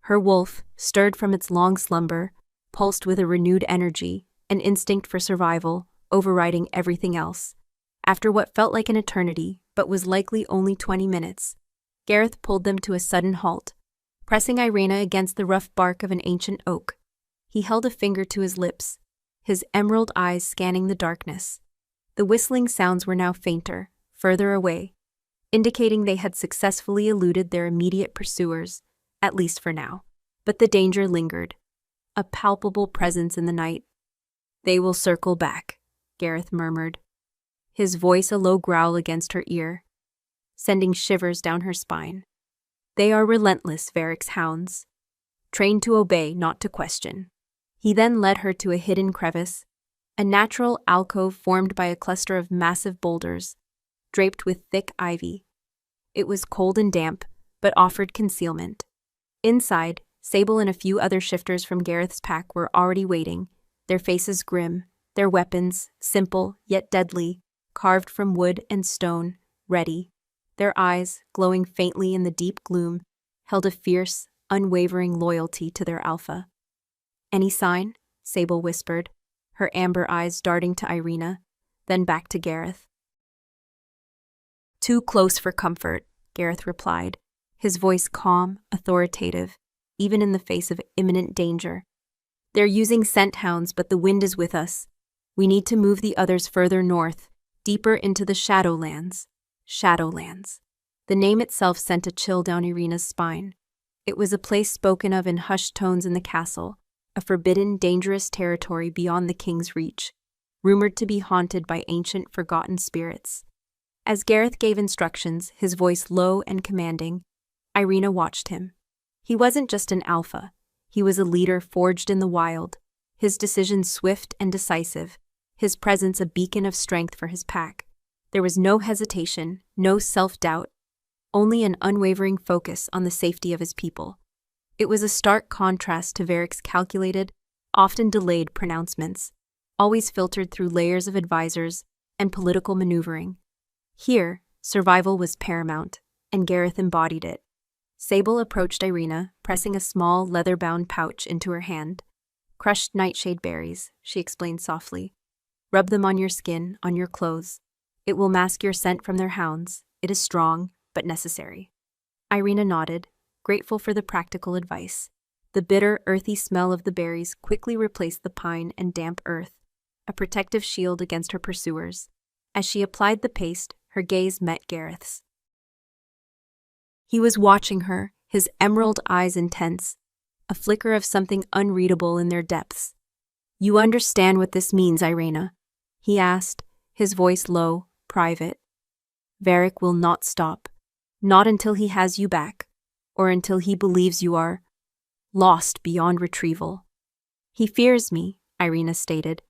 Her wolf, stirred from its long slumber, pulsed with a renewed energy, an instinct for survival, overriding everything else. After what felt like an eternity, but was likely only 20 minutes, Gareth pulled them to a sudden halt, pressing Irina against the rough bark of an ancient oak. He held a finger to his lips, his emerald eyes scanning the darkness. The whistling sounds were now fainter, further away, indicating they had successfully eluded their immediate pursuers, at least for now. But the danger lingered, a palpable presence in the night. "They will circle back," Gareth murmured, his voice a low growl against her ear, sending shivers down her spine. "They are relentless, Varric's hounds, trained to obey, not to question." He then led her to a hidden crevice, a natural alcove formed by a cluster of massive boulders, draped with thick ivy. It was cold and damp, but offered concealment. Inside, Sable and a few other shifters from Gareth's pack were already waiting, their faces grim, their weapons, simple yet deadly, carved from wood and stone, ready. Their eyes, glowing faintly in the deep gloom, held a fierce, unwavering loyalty to their alpha. "Any sign?" Sable whispered, her amber eyes darting to Irina, then back to Gareth. "Too close for comfort," Gareth replied, his voice calm, authoritative, even in the face of imminent danger. "They're using scent hounds, but the wind is with us. We need to move the others further north, deeper into the Shadowlands." Shadowlands. The name itself sent a chill down Irina's spine. It was a place spoken of in hushed tones in the castle, a forbidden, dangerous territory beyond the king's reach, rumored to be haunted by ancient, forgotten spirits. As Gareth gave instructions, his voice low and commanding, Irina watched him. He wasn't just an alpha. He was a leader forged in the wild, his decisions swift and decisive, his presence a beacon of strength for his pack. There was no hesitation, no self-doubt, only an unwavering focus on the safety of his people. It was a stark contrast to Varric's calculated, often delayed pronouncements, always filtered through layers of advisors and political maneuvering. Here, survival was paramount, and Gareth embodied it. Sable approached Irina, pressing a small, leather-bound pouch into her hand. "Crushed nightshade berries," she explained softly. "Rub them on your skin, on your clothes. It will mask your scent from their hounds. It is strong, but necessary." Irina nodded, grateful for the practical advice. The bitter, earthy smell of the berries quickly replaced the pine and damp earth, a protective shield against her pursuers. As she applied the paste, her gaze met Gareth's. He was watching her, his emerald eyes intense, a flicker of something unreadable in their depths. "You understand what this means, Irina?" he asked, his voice low, private. "Varric will not stop, not until he has you back, or until he believes you are lost beyond retrieval." "He fears me," Irina stated,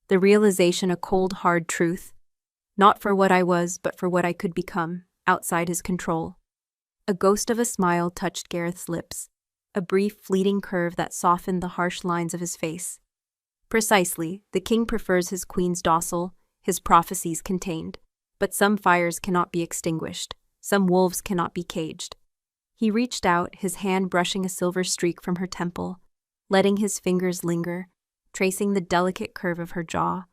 The realization a cold, hard truth, not for what I was, but for what I could become, outside his control. A ghost of a smile touched Gareth's lips, a brief, fleeting curve that softened the harsh lines of his face. Precisely, the king prefers his queens docile, his prophecies contained. But some fires cannot be extinguished, some wolves cannot be caged. He reached out, his hand brushing a silver streak from her temple, letting his fingers linger, tracing the delicate curve of her jaw.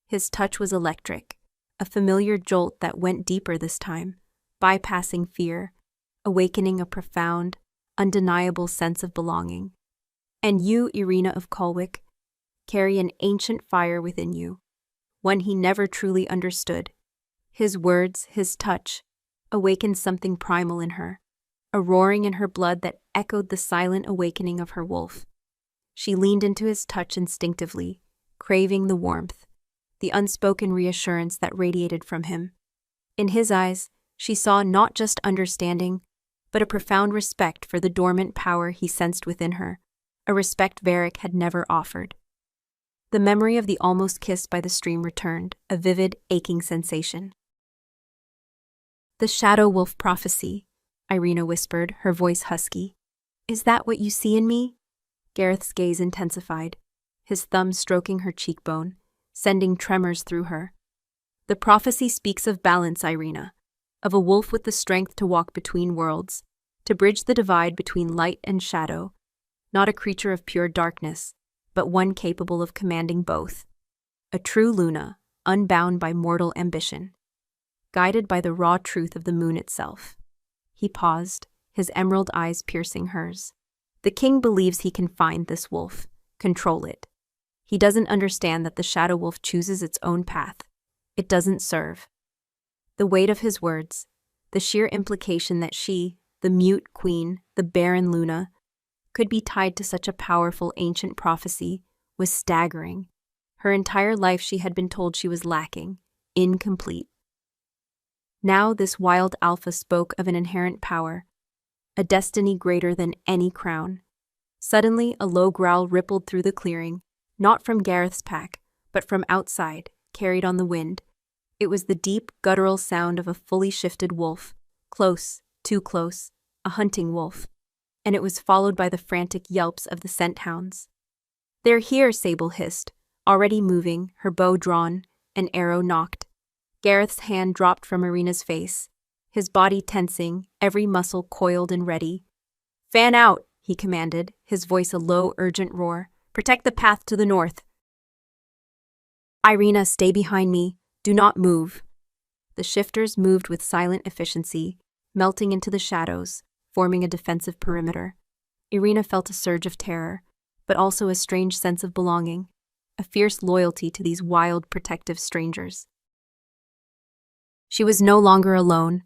His touch was electric, a familiar jolt that went deeper this time, bypassing fear, awakening a profound, undeniable sense of belonging. And you, Irina of Colwick, carry an ancient fire within you, one he never truly understood. His words, his touch, awakened something primal in her, a roaring in her blood that echoed the silent awakening of her wolf. She leaned into his touch instinctively, craving the warmth, the unspoken reassurance that radiated from him. In his eyes, she saw not just understanding, but a profound respect for the dormant power he sensed within her, a respect Varric had never offered. The memory of the almost kiss by the stream returned, a vivid, aching sensation. "The Shadow Wolf prophecy," Irina whispered, her voice husky. "Is that what you see in me?" Gareth's gaze intensified, his thumb stroking her cheekbone, sending tremors through her. "The prophecy speaks of balance, Irina, of a wolf with the strength to walk between worlds, to bridge the divide between light and shadow, not a creature of pure darkness, but one capable of commanding both. A true Luna, unbound by mortal ambition, guided by the raw truth of the moon itself." He paused, his emerald eyes piercing hers. "The king believes he can find this wolf, control it. He doesn't understand that the shadow wolf chooses its own path. It doesn't serve." The weight of his words, the sheer implication that she, the mute queen, the barren Luna, could be tied to such a powerful ancient prophecy, was staggering. Her entire life she had been told she was lacking, incomplete. Now this wild alpha spoke of an inherent power, a destiny greater than any crown. Suddenly, a low growl rippled through the clearing, not from Gareth's pack, but from outside, carried on the wind. It was the deep, guttural sound of a fully shifted wolf, close, too close, a hunting wolf. And it was followed by the frantic yelps of the scent hounds. "They're here," Sable hissed, already moving, her bow drawn, an arrow nocked. Gareth's hand dropped from Irina's face, his body tensing, every muscle coiled and ready. "Fan out," he commanded, his voice a low, urgent roar. "Protect the path to the north." "Irina, stay behind me. Do not move." The shifters moved with silent efficiency, melting into the shadows, forming a defensive perimeter. Irina felt a surge of terror, but also a strange sense of belonging, a fierce loyalty to these wild, protective strangers. She was no longer alone.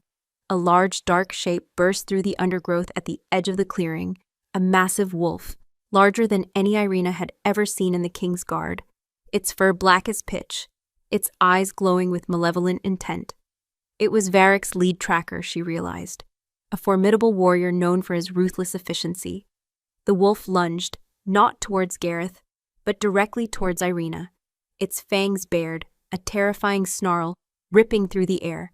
A large, dark shape burst through the undergrowth at the edge of the clearing, a massive wolf, larger than any Irina had ever seen in the King's Guard, its fur black as pitch, its eyes glowing with malevolent intent. It was Varric's lead tracker, she realized, a formidable warrior known for his ruthless efficiency. The wolf lunged, not towards Gareth, but directly towards Irina, its fangs bared, a terrifying snarl ripping through the air.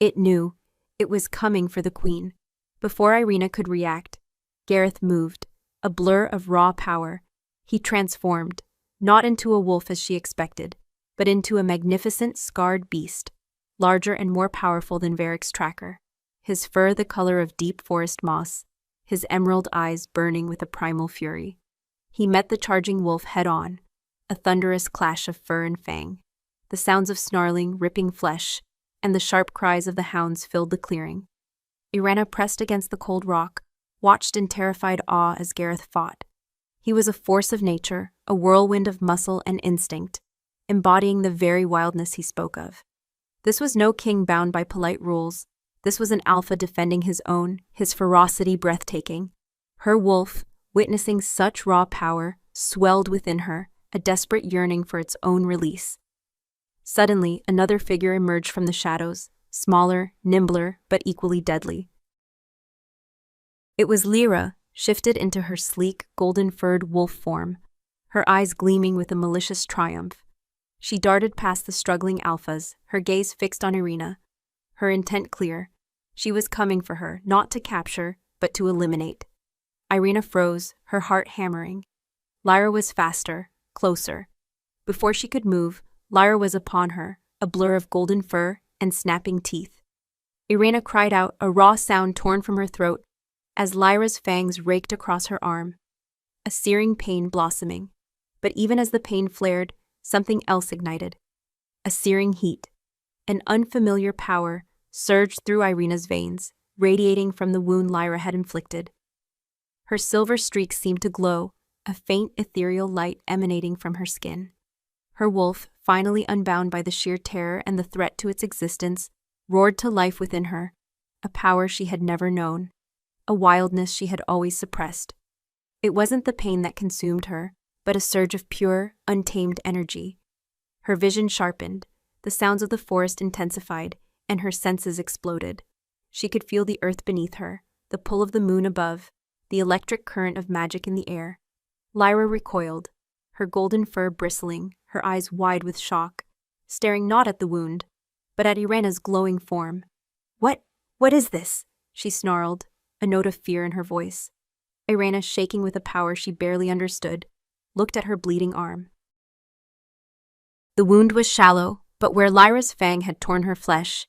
It knew. It was coming for the queen. Before Irina could react, Gareth moved, a blur of raw power. He transformed, not into a wolf as she expected, but into a magnificent, scarred beast, larger and more powerful than Varric's tracker. His fur the color of deep forest moss, his emerald eyes burning with a primal fury. He met the charging wolf head-on, a thunderous clash of fur and fang. The sounds of snarling, ripping flesh, and the sharp cries of the hounds filled the clearing. Irina pressed against the cold rock, watched in terrified awe as Gareth fought. He was a force of nature, a whirlwind of muscle and instinct, embodying the very wildness he spoke of. This was no king bound by polite rules. This was an alpha defending his own, his ferocity breathtaking. Her wolf, witnessing such raw power, swelled within her, a desperate yearning for its own release. Suddenly, another figure emerged from the shadows, smaller, nimbler, but equally deadly. It was Lyra, shifted into her sleek, golden-furred wolf form, her eyes gleaming with a malicious triumph. She darted past the struggling alphas, her gaze fixed on Irina, her intent clear. She was coming for her, not to capture, but to eliminate. Irina froze, her heart hammering. Lyra was faster, closer. Before she could move, Lyra was upon her, a blur of golden fur and snapping teeth. Irina cried out, a raw sound torn from her throat, as Lyra's fangs raked across her arm. A searing pain blossoming. But even as the pain flared, something else ignited. A searing heat. An unfamiliar power surged through Irina's veins, radiating from the wound Lyra had inflicted. Her silver streaks seemed to glow, a faint ethereal light emanating from her skin. Her wolf, finally unbound by the sheer terror and the threat to its existence, roared to life within her, a power she had never known, a wildness she had always suppressed. It wasn't the pain that consumed her, but a surge of pure, untamed energy. Her vision sharpened, the sounds of the forest intensified, and her senses exploded. She could feel the earth beneath her, the pull of the moon above, the electric current of magic in the air. Lyra recoiled, her golden fur bristling, her eyes wide with shock, staring not at the wound, but at Irina's glowing form. What is this?" she snarled, a note of fear in her voice. Irina, shaking with a power she barely understood, looked at her bleeding arm. The wound was shallow, but where Lyra's fang had torn her flesh,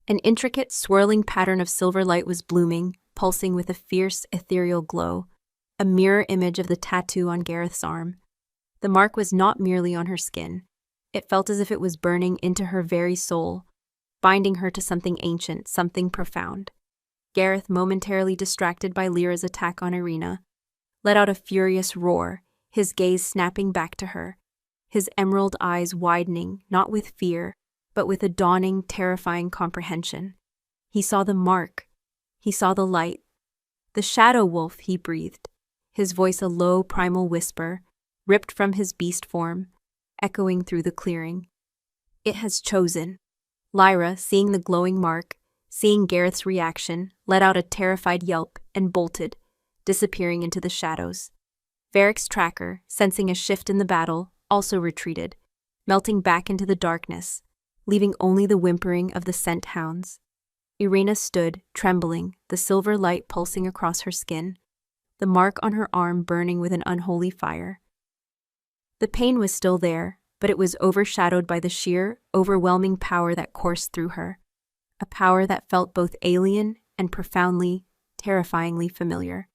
an intricate, swirling pattern of silver light was blooming, pulsing with a fierce, ethereal glow, a mirror image of the tattoo on Gareth's arm. The mark was not merely on her skin. It felt as if it was burning into her very soul, binding her to something ancient, something profound. Gareth, momentarily distracted by Lyra's attack on Irina, let out a furious roar, his gaze snapping back to her, his emerald eyes widening, not with fear, but with a dawning, terrifying comprehension. He saw the mark. He saw the light. "The shadow wolf," he breathed, his voice a low, primal whisper, ripped from his beast form, echoing through the clearing. "It has chosen." Lyra, seeing the glowing mark, seeing Gareth's reaction, let out a terrified yelp and bolted, disappearing into the shadows. Varric's tracker, sensing a shift in the battle, also retreated, melting back into the darkness, leaving only the whimpering of the scent hounds. Irina stood, trembling, the silver light pulsing across her skin, the mark on her arm burning with an unholy fire. The pain was still there, but it was overshadowed by the sheer, overwhelming power that coursed through her, a power that felt both alien and profoundly, terrifyingly familiar.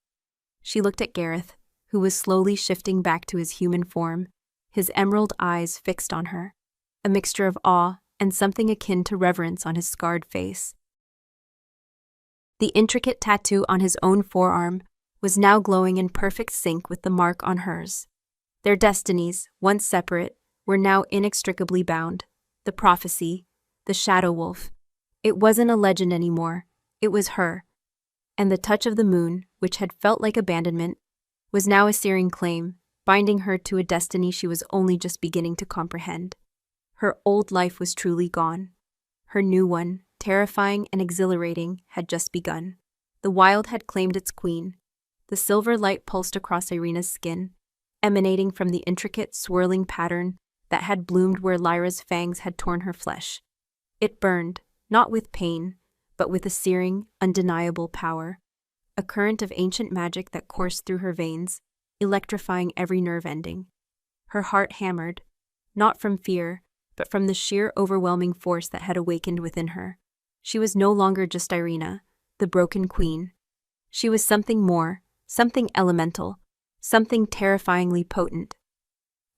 She looked at Gareth, who was slowly shifting back to his human form, his emerald eyes fixed on her, a mixture of awe and something akin to reverence on his scarred face. The intricate tattoo on his own forearm was now glowing in perfect sync with the mark on hers. Their destinies, once separate, were now inextricably bound. The prophecy, the shadow wolf. It wasn't a legend anymore. It was her. And the touch of the moon, which had felt like abandonment, was now a searing claim, binding her to a destiny she was only just beginning to comprehend. Her old life was truly gone. Her new one, terrifying and exhilarating, had just begun. The wild had claimed its queen. The silver light pulsed across Irina's skin, emanating from the intricate, swirling pattern that had bloomed where Lyra's fangs had torn her flesh. It burned, not with pain, but with a searing, undeniable power, a current of ancient magic that coursed through her veins, electrifying every nerve ending. Her heart hammered, not from fear, but from the sheer overwhelming force that had awakened within her. She was no longer just Irina, the broken queen. She was something more, something elemental, something terrifyingly potent.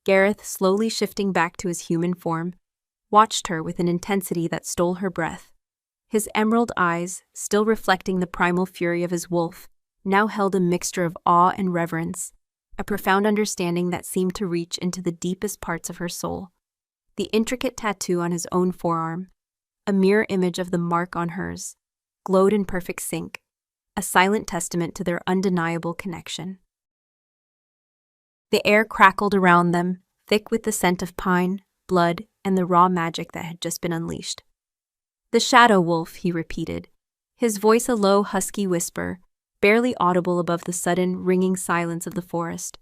Gareth, slowly shifting back to his human form, watched her with an intensity that stole her breath. His emerald eyes, still reflecting the primal fury of his wolf, now held a mixture of awe and reverence, a profound understanding that seemed to reach into the deepest parts of her soul. The intricate tattoo on his own forearm, a mirror image of the mark on hers, glowed in perfect sync, a silent testament to their undeniable connection. The air crackled around them, thick with the scent of pine, blood, and the raw magic that had just been unleashed. "The shadow wolf," he repeated, his voice a low, husky whisper, barely audible above the sudden, ringing silence of the forest.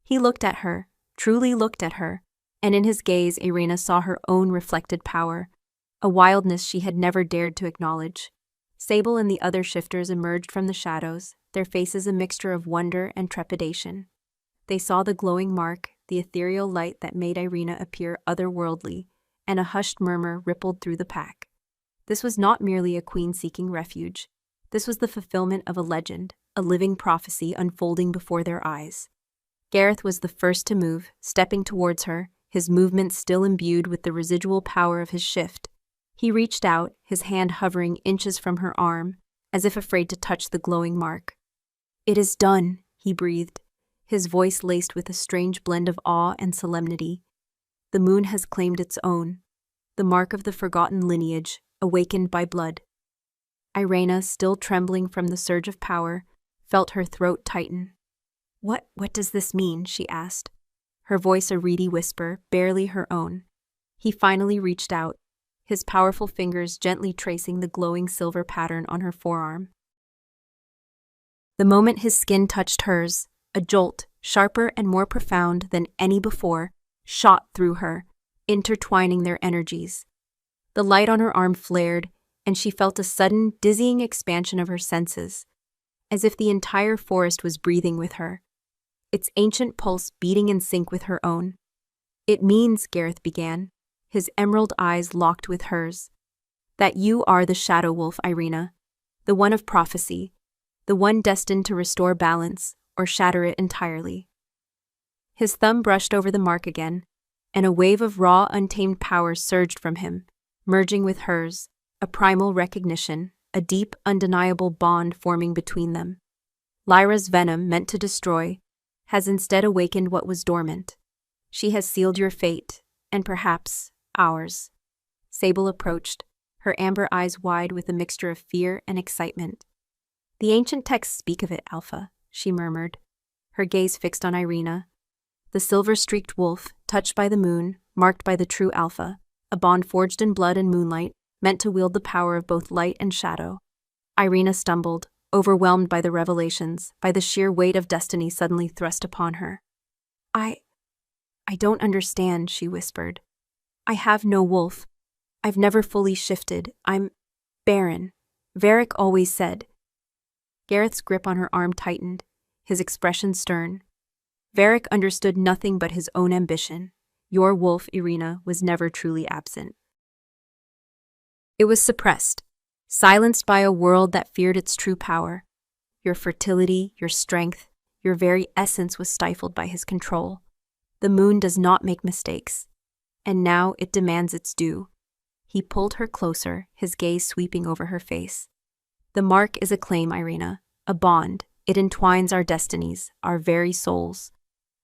He looked at her, truly looked at her, and in his gaze Irina saw her own reflected power, a wildness she had never dared to acknowledge. Sable and the other shifters emerged from the shadows, their faces a mixture of wonder and trepidation. They saw the glowing mark, the ethereal light that made Irina appear otherworldly, and a hushed murmur rippled through the pack. This was not merely a queen seeking refuge. This was the fulfillment of a legend, a living prophecy unfolding before their eyes. Gareth was the first to move, stepping towards her, his movements still imbued with the residual power of his shift. He reached out, his hand hovering inches from her arm, as if afraid to touch the glowing mark. "It is done," he breathed, his voice laced with a strange blend of awe and solemnity. "The moon has claimed its own, the mark of the forgotten lineage, awakened by blood." Irina, still trembling from the surge of power, felt her throat tighten. What does this mean?" she asked, her voice a reedy whisper, barely her own. He finally reached out, his powerful fingers gently tracing the glowing silver pattern on her forearm. The moment his skin touched hers, a jolt, sharper and more profound than any before, shot through her, intertwining their energies. The light on her arm flared, and she felt a sudden, dizzying expansion of her senses, as if the entire forest was breathing with her, its ancient pulse beating in sync with her own. "It means," Gareth began, his emerald eyes locked with hers, "that you are the shadow wolf, Irina, the one of prophecy, the one destined to restore balance or shatter it entirely." His thumb brushed over the mark again, and a wave of raw, untamed power surged from him, merging with hers, a primal recognition, a deep, undeniable bond forming between them. Lyra's venom, meant to destroy, has instead awakened what was dormant. She has sealed your fate, and perhaps ours. Sable approached, her amber eyes wide with a mixture of fear and excitement. "The ancient texts speak of it, Alpha," she murmured, her gaze fixed on Irina. "The silver-streaked wolf, touched by the moon, marked by the true Alpha, a bond forged in blood and moonlight, meant to wield the power of both light and shadow." Irina stumbled, overwhelmed by the revelations, by the sheer weight of destiny suddenly thrust upon her. I don't understand," she whispered. "I have no wolf. I've never fully shifted. I'm barren. Varric always said." Gareth's grip on her arm tightened, his expression stern. "Varric understood nothing but his own ambition. Your wolf, Irina, was never truly absent. It was suppressed, silenced by a world that feared its true power. Your fertility, your strength, your very essence was stifled by his control. The moon does not make mistakes, and now it demands its due." He pulled her closer, his gaze sweeping over her face. "The mark is a claim, Irina, a bond. It entwines our destinies, our very souls.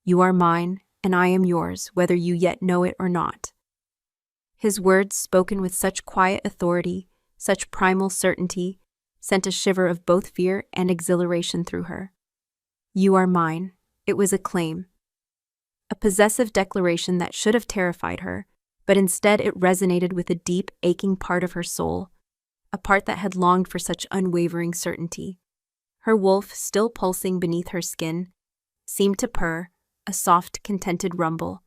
You are mine, and I am yours, whether you yet know it or not." His words, spoken with such quiet authority, such primal certainty, sent a shiver of both fear and exhilaration through her. "You are mine." It was a claim, a possessive declaration that should have terrified her, but instead it resonated with a deep, aching part of her soul, a part that had longed for such unwavering certainty. Her wolf, still pulsing beneath her skin, seemed to purr, a soft, contented rumble.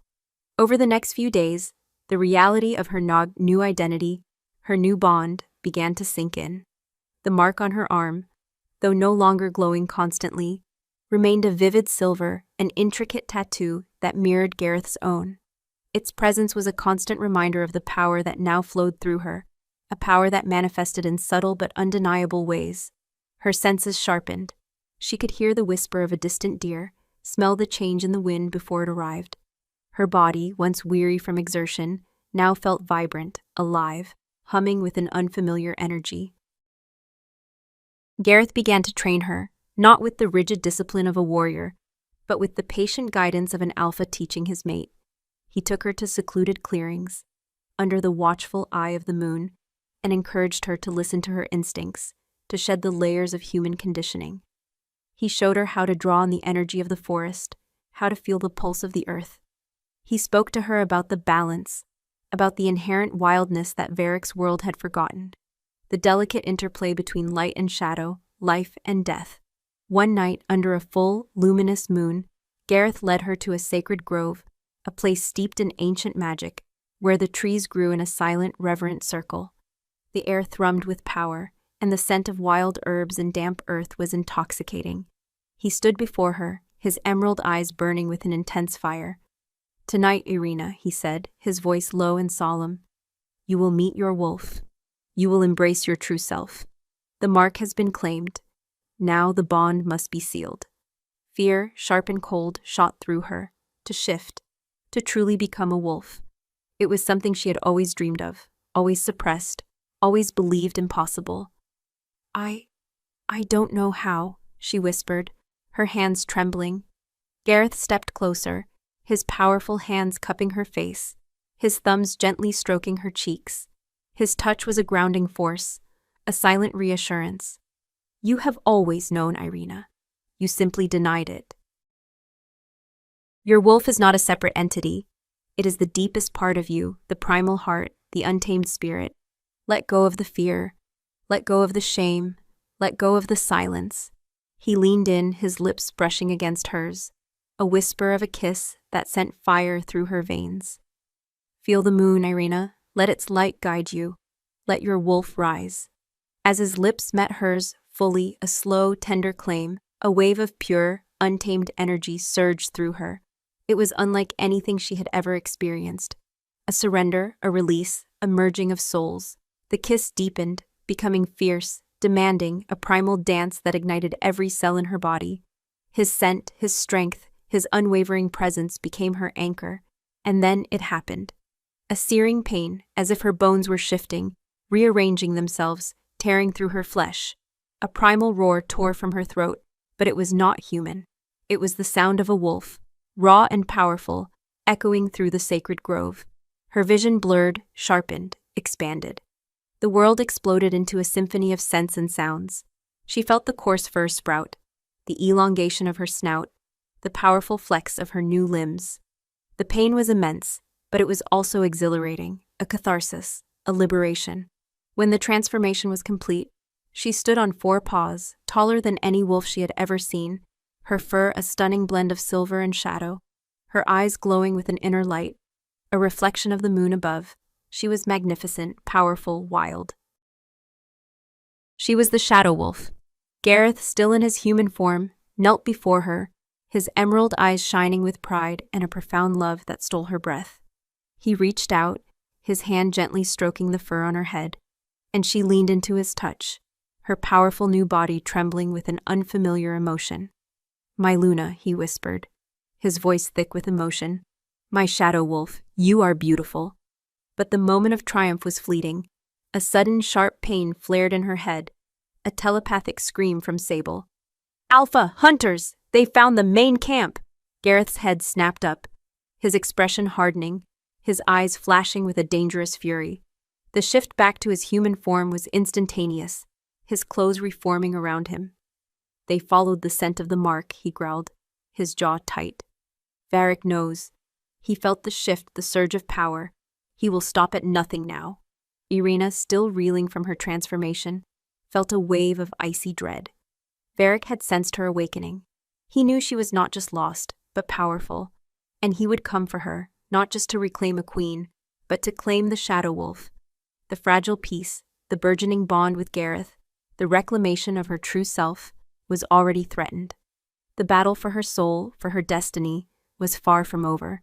Over the next few days, the reality of her new identity, her new bond, began to sink in. The mark on her arm, though no longer glowing constantly, remained a vivid silver, an intricate tattoo that mirrored Gareth's own. Its presence was a constant reminder of the power that now flowed through her, a power that manifested in subtle but undeniable ways. Her senses sharpened. She could hear the whisper of a distant deer, smell the change in the wind before it arrived. Her body, once weary from exertion, now felt vibrant, alive, humming with an unfamiliar energy. Gareth began to train her, not with the rigid discipline of a warrior, but with the patient guidance of an alpha teaching his mate. He took her to secluded clearings, under the watchful eye of the moon, and encouraged her to listen to her instincts, to shed the layers of human conditioning. He showed her how to draw on the energy of the forest, how to feel the pulse of the earth. He spoke to her about the balance, about the inherent wildness that Varric's world had forgotten, the delicate interplay between light and shadow, life and death. One night, under a full, luminous moon, Gareth led her to a sacred grove, a place steeped in ancient magic, where the trees grew in a silent, reverent circle. The air thrummed with power, and the scent of wild herbs and damp earth was intoxicating. He stood before her, his emerald eyes burning with an intense fire. "Tonight, Irina," he said, his voice low and solemn, "you will meet your wolf. You will embrace your true self. The mark has been claimed. Now the bond must be sealed." Fear, sharp and cold, shot through her, to shift, to truly become a wolf. It was something she had always dreamed of, always suppressed, always believed impossible. I don't know how," she whispered, her hands trembling. Gareth stepped closer, his powerful hands cupping her face, his thumbs gently stroking her cheeks. His touch was a grounding force, a silent reassurance. "You have always known, Irina. You simply denied it. Your wolf is not a separate entity. It is the deepest part of you, the primal heart, the untamed spirit. Let go of the fear. Let go of the shame. Let go of the silence." He leaned in, his lips brushing against hers, a whisper of a kiss that sent fire through her veins. "Feel the moon, Irina. Let its light guide you. Let your wolf rise." As his lips met hers, fully, a slow, tender claim, a wave of pure, untamed energy surged through her. It was unlike anything she had ever experienced. A surrender, a release, a merging of souls. The kiss deepened, becoming fierce, demanding, a primal dance that ignited every cell in her body. His scent, his strength, his unwavering presence became her anchor. And then it happened. A searing pain, as if her bones were shifting, rearranging themselves, tearing through her flesh. A primal roar tore from her throat, but it was not human. It was the sound of a wolf, raw and powerful, echoing through the sacred grove. Her vision blurred, sharpened, expanded. The world exploded into a symphony of scents and sounds. She felt the coarse fur sprout, the elongation of her snout, the powerful flex of her new limbs. The pain was immense, but it was also exhilarating, a catharsis, a liberation. When the transformation was complete, she stood on 4 paws, taller than any wolf she had ever seen, her fur a stunning blend of silver and shadow, her eyes glowing with an inner light, a reflection of the moon above. She was magnificent, powerful, wild. She was the shadow wolf. Gareth, still in his human form, knelt before her, his emerald eyes shining with pride and a profound love that stole her breath. He reached out, his hand gently stroking the fur on her head, and she leaned into his touch, her powerful new body trembling with an unfamiliar emotion. "My Luna," he whispered, his voice thick with emotion. "My shadow wolf, you are beautiful." But the moment of triumph was fleeting. A sudden sharp pain flared in her head, a telepathic scream from Sable. "Alpha, hunters! They found the main camp!" Gareth's head snapped up, his expression hardening, his eyes flashing with a dangerous fury. The shift back to his human form was instantaneous, his clothes reforming around him. "They followed the scent of the mark," he growled, his jaw tight. "Varric knows." He felt the shift, the surge of power. He will stop at nothing now. Irina, still reeling from her transformation, felt a wave of icy dread. Varric had sensed her awakening. He knew she was not just lost, but powerful, and he would come for her, not just to reclaim a queen, but to claim the shadow wolf. The fragile peace, the burgeoning bond with Gareth, the reclamation of her true self, was already threatened. The battle for her soul, for her destiny, was far from over.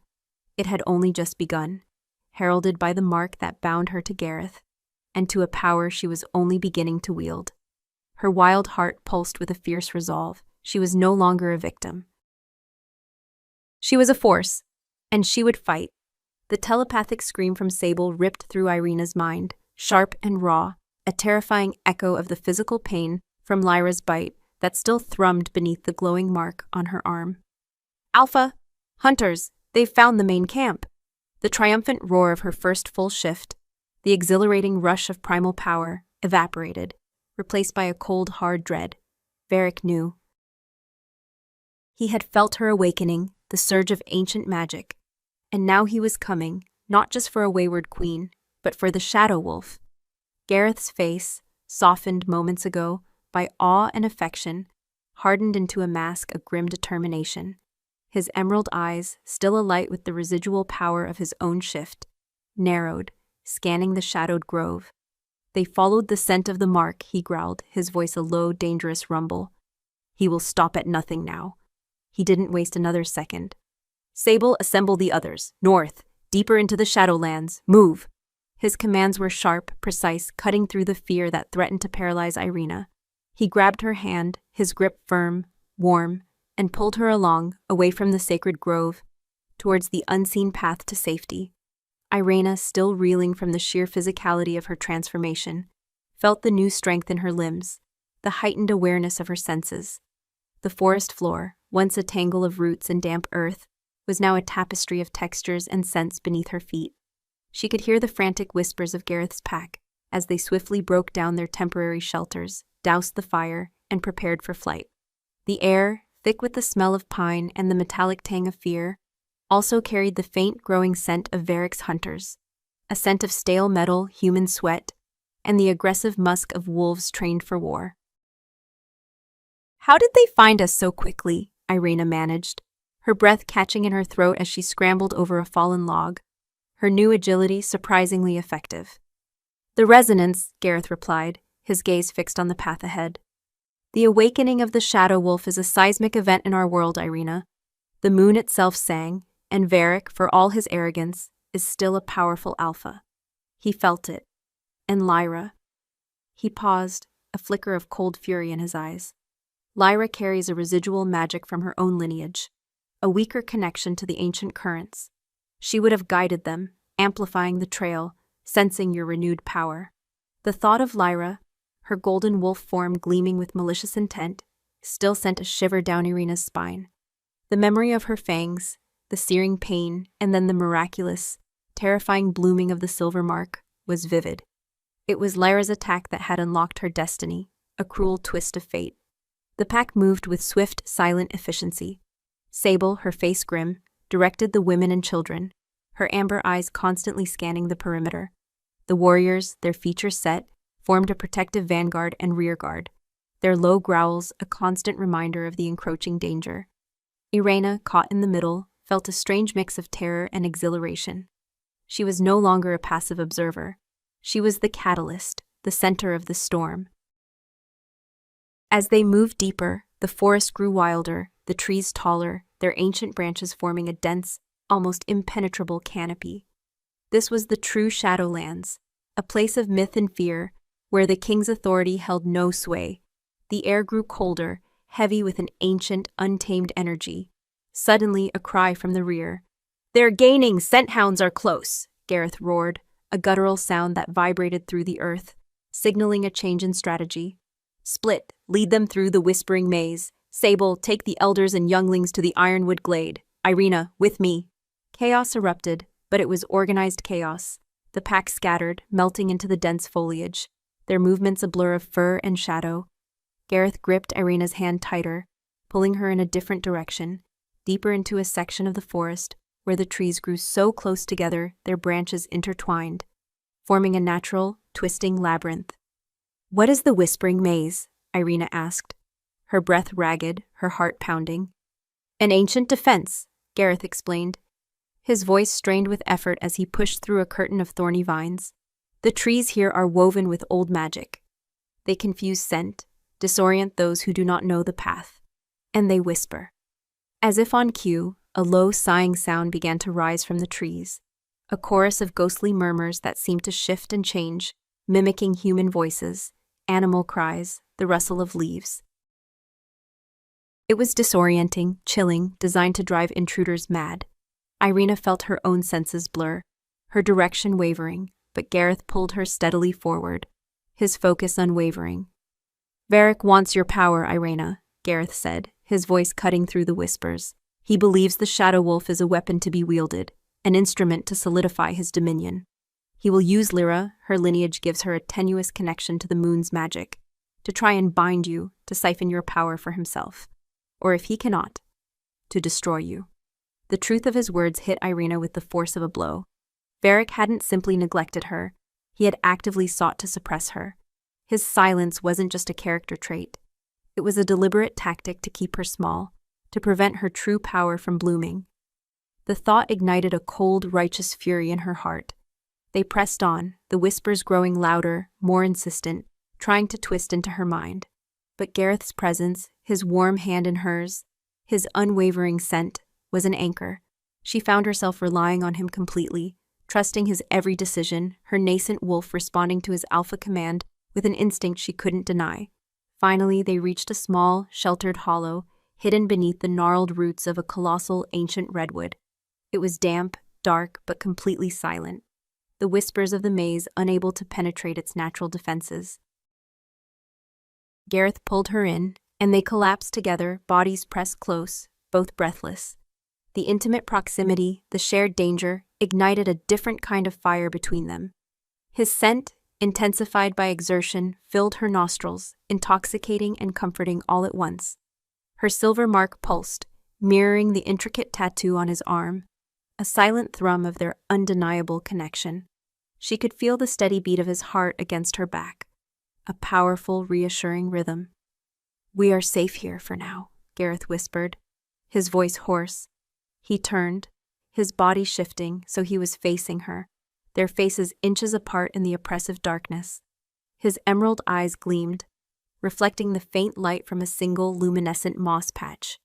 It had only just begun, heralded by the mark that bound her to Gareth, and to a power she was only beginning to wield. Her wild heart pulsed with a fierce resolve. She was no longer a victim. She was a force, and she would fight. The telepathic scream from Sable ripped through Irina's mind, sharp and raw, a terrifying echo of the physical pain from Lyra's bite that still thrummed beneath the glowing mark on her arm. "Alpha! Hunters! They've found the main camp!" The triumphant roar of her first full shift, the exhilarating rush of primal power, evaporated, replaced by a cold, hard dread. Varric knew. He had felt her awakening, the surge of ancient magic, and now he was coming, not just for a wayward queen, but for the shadow wolf. Gareth's face, softened moments ago by awe and affection, hardened into a mask of grim determination. His emerald eyes, still alight with the residual power of his own shift, narrowed, scanning the shadowed grove. They followed the scent of the mark, he growled, his voice a low, dangerous rumble. He will stop at nothing now. He didn't waste another second. Sable, assemble the others. North, deeper into the Shadowlands. Move. His commands were sharp, precise, cutting through the fear that threatened to paralyze Irina. He grabbed her hand, his grip firm, warm, and pulled her along, away from the sacred grove, towards the unseen path to safety. Irina, still reeling from the sheer physicality of her transformation, felt the new strength in her limbs, the heightened awareness of her senses. The forest floor, once a tangle of roots and damp earth, was now a tapestry of textures and scents beneath her feet. She could hear the frantic whispers of Gareth's pack as they swiftly broke down their temporary shelters, doused the fire, and prepared for flight. The air, thick with the smell of pine and the metallic tang of fear, also carried the faint growing scent of Varric's hunters, a scent of stale metal, human sweat, and the aggressive musk of wolves trained for war. "How did they find us so quickly?" Irina managed, her breath catching in her throat as she scrambled over a fallen log, her new agility surprisingly effective. "The resonance," Gareth replied, his gaze fixed on the path ahead. "The awakening of the Shadow Wolf is a seismic event in our world, Irina. The moon itself sang, and Varric, for all his arrogance, is still a powerful alpha." He felt it. And Lyra. He paused, a flicker of cold fury in his eyes. Lyra carries a residual magic from her own lineage, a weaker connection to the ancient currents. She would have guided them, amplifying the trail, sensing your renewed power. The thought of Lyra, her golden wolf form gleaming with malicious intent, still sent a shiver down Irina's spine. The memory of her fangs, the searing pain, and then the miraculous, terrifying blooming of the silver mark, was vivid. It was Lyra's attack that had unlocked her destiny, a cruel twist of fate. The pack moved with swift, silent efficiency. Sable, her face grim, directed the women and children, her amber eyes constantly scanning the perimeter. The warriors, their features set, formed a protective vanguard and rearguard, their low growls a constant reminder of the encroaching danger. Irina, caught in the middle, felt a strange mix of terror and exhilaration. She was no longer a passive observer. She was the catalyst, the center of the storm. As they moved deeper, the forest grew wilder, the trees taller, their ancient branches forming a dense, almost impenetrable canopy. This was the true Shadowlands, a place of myth and fear, where the king's authority held no sway. The air grew colder, heavy with an ancient, untamed energy. Suddenly, a cry from the rear. "They're gaining! Scent hounds are close!" Gareth roared, a guttural sound that vibrated through the earth, signaling a change in strategy. "Split, lead them through the whispering maze. Sable, take the elders and younglings to the ironwood glade. Irina, with me." Chaos erupted, but it was organized chaos. The pack scattered, melting into the dense foliage, their movements a blur of fur and shadow. Gareth gripped Irina's hand tighter, pulling her in a different direction, deeper into a section of the forest where the trees grew so close together their branches intertwined, forming a natural, twisting labyrinth. "What is the whispering maze?" Irina asked, her breath ragged, her heart pounding. "An ancient defense," Gareth explained, his voice strained with effort as he pushed through a curtain of thorny vines. "The trees here are woven with old magic. They confuse scent, disorient those who do not know the path, and they whisper." As if on cue, a low sighing sound began to rise from the trees, a chorus of ghostly murmurs that seemed to shift and change, mimicking human voices, animal cries, the rustle of leaves. It was disorienting, chilling, designed to drive intruders mad. Irina felt her own senses blur, her direction wavering, but Gareth pulled her steadily forward, his focus unwavering. "Varric wants your power, Irina," Gareth said, his voice cutting through the whispers. "He believes the Shadow Wolf is a weapon to be wielded, an instrument to solidify his dominion. He will use Lyra, her lineage gives her a tenuous connection to the moon's magic, to try and bind you, to siphon your power for himself. Or if he cannot, to destroy you." The truth of his words hit Irina with the force of a blow. Varric hadn't simply neglected her, he had actively sought to suppress her. His silence wasn't just a character trait. It was a deliberate tactic to keep her small, to prevent her true power from blooming. The thought ignited a cold, righteous fury in her heart. They pressed on, the whispers growing louder, more insistent, trying to twist into her mind. But Gareth's presence, his warm hand in hers, his unwavering scent, was an anchor. She found herself relying on him completely, trusting his every decision, her nascent wolf responding to his alpha command with an instinct she couldn't deny. Finally, they reached a small, sheltered hollow, hidden beneath the gnarled roots of a colossal ancient redwood. It was damp, dark, but completely silent, the whispers of the maze unable to penetrate its natural defenses. Gareth pulled her in, and they collapsed together, bodies pressed close, both breathless. The intimate proximity, the shared danger, ignited a different kind of fire between them. His scent, intensified by exertion, filled her nostrils, intoxicating and comforting all at once. Her silver mark pulsed, mirroring the intricate tattoo on his arm, a silent thrum of their undeniable connection. She could feel the steady beat of his heart against her back, a powerful, reassuring rhythm. "We are safe here for now," Gareth whispered, his voice hoarse. He turned, his body shifting so he was facing her, their faces inches apart in the oppressive darkness. His emerald eyes gleamed, reflecting the faint light from a single luminescent moss patch.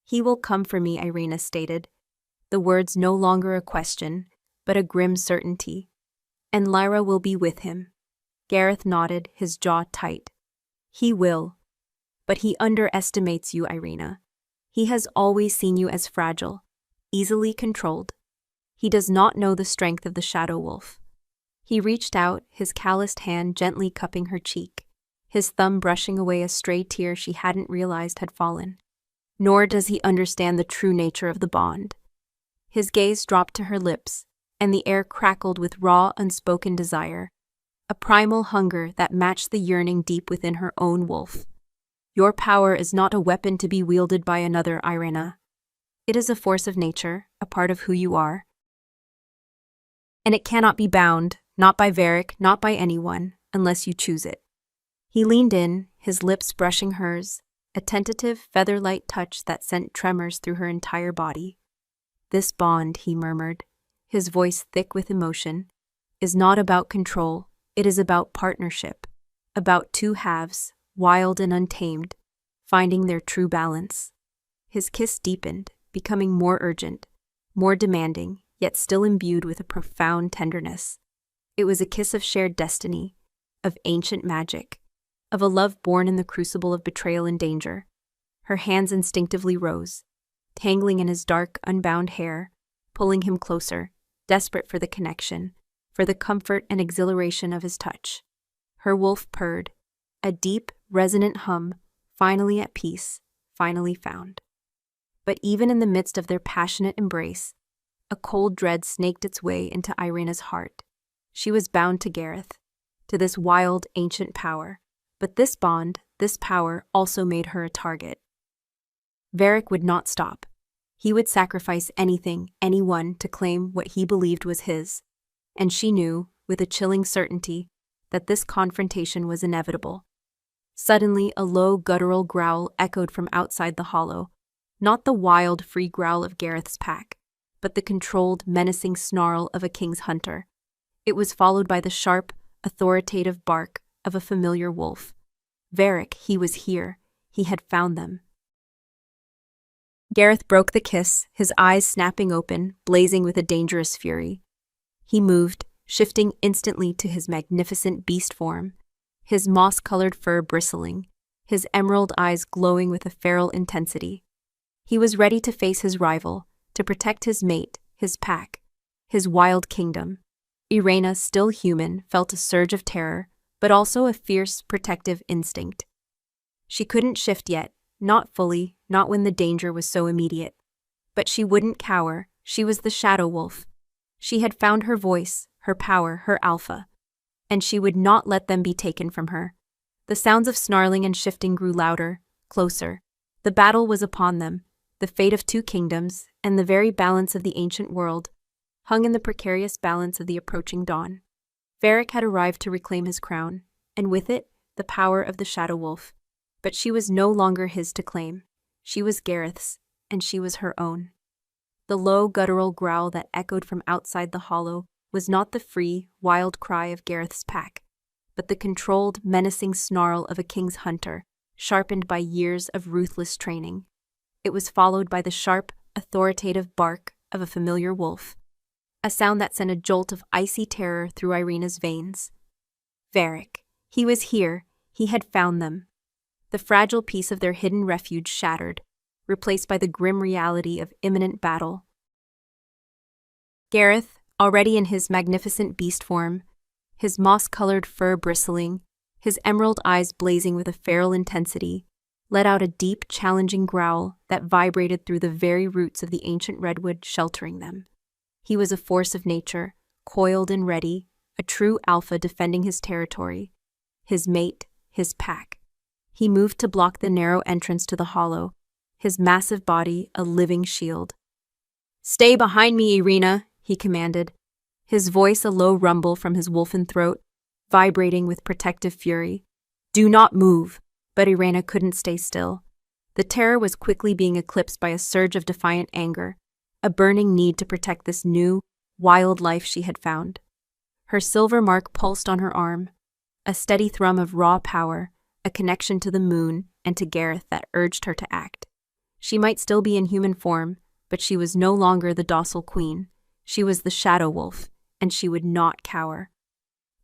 "He will come for me," Irina stated, the words no longer a question, but a grim certainty. "And Lyra will be with him." Gareth nodded, his jaw tight. "He will. But he underestimates you, Irina. He has always seen you as fragile, easily controlled. He does not know the strength of the shadow wolf." He reached out, his calloused hand gently cupping her cheek, his thumb brushing away a stray tear she hadn't realized had fallen. "Nor does he understand the true nature of the bond." His gaze dropped to her lips, and the air crackled with raw, unspoken desire, a primal hunger that matched the yearning deep within her own wolf. "Your power is not a weapon to be wielded by another, Irina. It is a force of nature, a part of who you are. And it cannot be bound, not by Varric, not by anyone, unless you choose it." He leaned in, his lips brushing hers, a tentative, feather-light touch that sent tremors through her entire body. "This bond," he murmured, his voice thick with emotion, "is not about control, it is about partnership, about two halves, wild and untamed, finding their true balance." His kiss deepened, becoming more urgent, more demanding, yet still imbued with a profound tenderness. It was a kiss of shared destiny, of ancient magic, of a love born in the crucible of betrayal and danger. Her hands instinctively rose, tangling in his dark, unbound hair, pulling him closer, desperate for the connection, for the comfort and exhilaration of his touch. Her wolf purred, a deep, resonant hum, finally at peace, finally found. But even in the midst of their passionate embrace, a cold dread snaked its way into Irina's heart. She was bound to Gareth, to this wild, ancient power. But this bond, this power, also made her a target. Varric would not stop. He would sacrifice anything, anyone, to claim what he believed was his. And she knew, with a chilling certainty, that this confrontation was inevitable. Suddenly, a low, guttural growl echoed from outside the hollow, not the wild, free growl of Gareth's pack, but the controlled, menacing snarl of a king's hunter. It was followed by the sharp, authoritative bark of a familiar wolf. Varric, he was here. He had found them. Gareth broke the kiss, his eyes snapping open, blazing with a dangerous fury. He moved, shifting instantly to his magnificent beast form, his moss-colored fur bristling, his emerald eyes glowing with a feral intensity. He was ready to face his rival, to protect his mate, his pack, his wild kingdom. Irina, still human, felt a surge of terror, but also a fierce, protective instinct. She couldn't shift yet, not fully, not when the danger was so immediate. But she wouldn't cower. She was the shadow wolf. She had found her voice, her power, her alpha. And she would not let them be taken from her. The sounds of snarling and shifting grew louder, closer. The battle was upon them. The fate of two kingdoms, and the very balance of the ancient world, hung in the precarious balance of the approaching dawn. Varric had arrived to reclaim his crown, and with it, the power of the shadow wolf. But she was no longer his to claim. She was Gareth's, and she was her own. The low, guttural growl that echoed from outside the hollow was not the free, wild cry of Gareth's pack, but the controlled, menacing snarl of a king's hunter, sharpened by years of ruthless training. It was followed by the sharp, authoritative bark of a familiar wolf, a sound that sent a jolt of icy terror through Irina's veins. Varric. He was here. He had found them. The fragile piece of their hidden refuge shattered, replaced by the grim reality of imminent battle. Gareth, already in his magnificent beast form, his moss-colored fur bristling, his emerald eyes blazing with a feral intensity, let out a deep, challenging growl that vibrated through the very roots of the ancient redwood sheltering them. He was a force of nature, coiled and ready, a true alpha defending his territory, his mate, his pack. He moved to block the narrow entrance to the hollow, his massive body a living shield. "Stay behind me, Irina," he commanded, his voice a low rumble from his wolfen throat, vibrating with protective fury. "Do not move." But Irina couldn't stay still. The terror was quickly being eclipsed by a surge of defiant anger, a burning need to protect this new, wild life she had found. Her silver mark pulsed on her arm, a steady thrum of raw power, a connection to the moon and to Gareth that urged her to act. She might still be in human form, but she was no longer the docile queen. She was the shadow wolf, and she would not cower.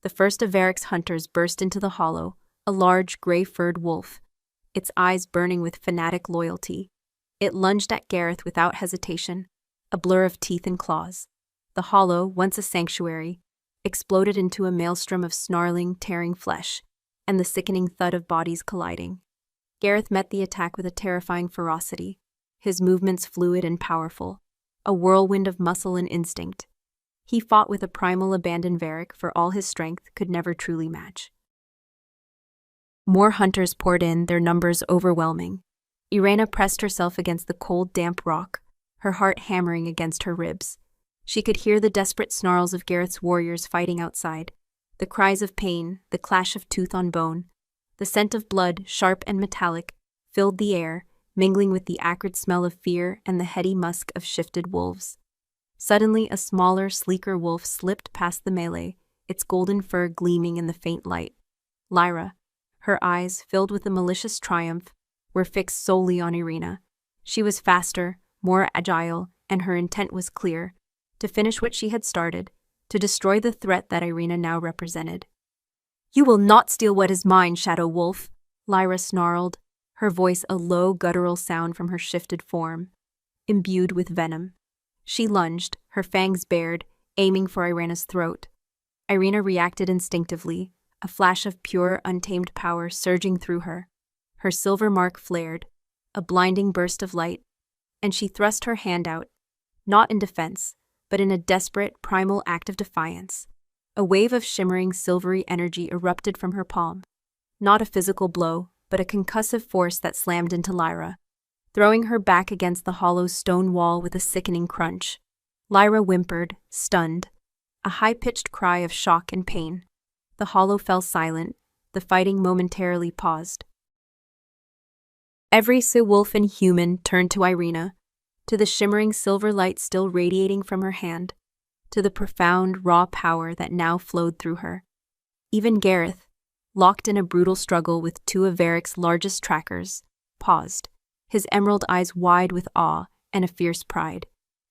The first of Varric's hunters burst into the hollow, a large, gray-furred wolf, its eyes burning with fanatic loyalty. It lunged at Gareth without hesitation, a blur of teeth and claws. The hollow, once a sanctuary, exploded into a maelstrom of snarling, tearing flesh, and the sickening thud of bodies colliding. Gareth met the attack with a terrifying ferocity, his movements fluid and powerful, a whirlwind of muscle and instinct. He fought with a primal abandon Varric for all his strength could never truly match. More hunters poured in, their numbers overwhelming. Irina pressed herself against the cold, damp rock, her heart hammering against her ribs. She could hear the desperate snarls of Gareth's warriors fighting outside, the cries of pain, the clash of tooth on bone. The scent of blood, sharp and metallic, filled the air, mingling with the acrid smell of fear and the heady musk of shifted wolves. Suddenly, a smaller, sleeker wolf slipped past the melee, its golden fur gleaming in the faint light. Lyra, her eyes, filled with a malicious triumph, were fixed solely on Irina. She was faster, more agile, and her intent was clear, to finish what she had started, to destroy the threat that Irina now represented. "You will not steal what is mine, Shadow Wolf," Lyra snarled, her voice a low, guttural sound from her shifted form, imbued with venom. She lunged, her fangs bared, aiming for Irina's throat. Irina reacted instinctively, a flash of pure, untamed power surging through her. Her silver mark flared, a blinding burst of light, and she thrust her hand out, not in defense, but in a desperate, primal act of defiance. A wave of shimmering, silvery energy erupted from her palm. Not a physical blow, but a concussive force that slammed into Lyra, throwing her back against the hollow stone wall with a sickening crunch. Lyra whimpered, stunned, a high-pitched cry of shock and pain. The hollow fell silent, the fighting momentarily paused. Every wolf and human turned to Irina, to the shimmering silver light still radiating from her hand, to the profound, raw power that now flowed through her. Even Gareth, locked in a brutal struggle with two of Varric's largest trackers, paused, his emerald eyes wide with awe and a fierce pride.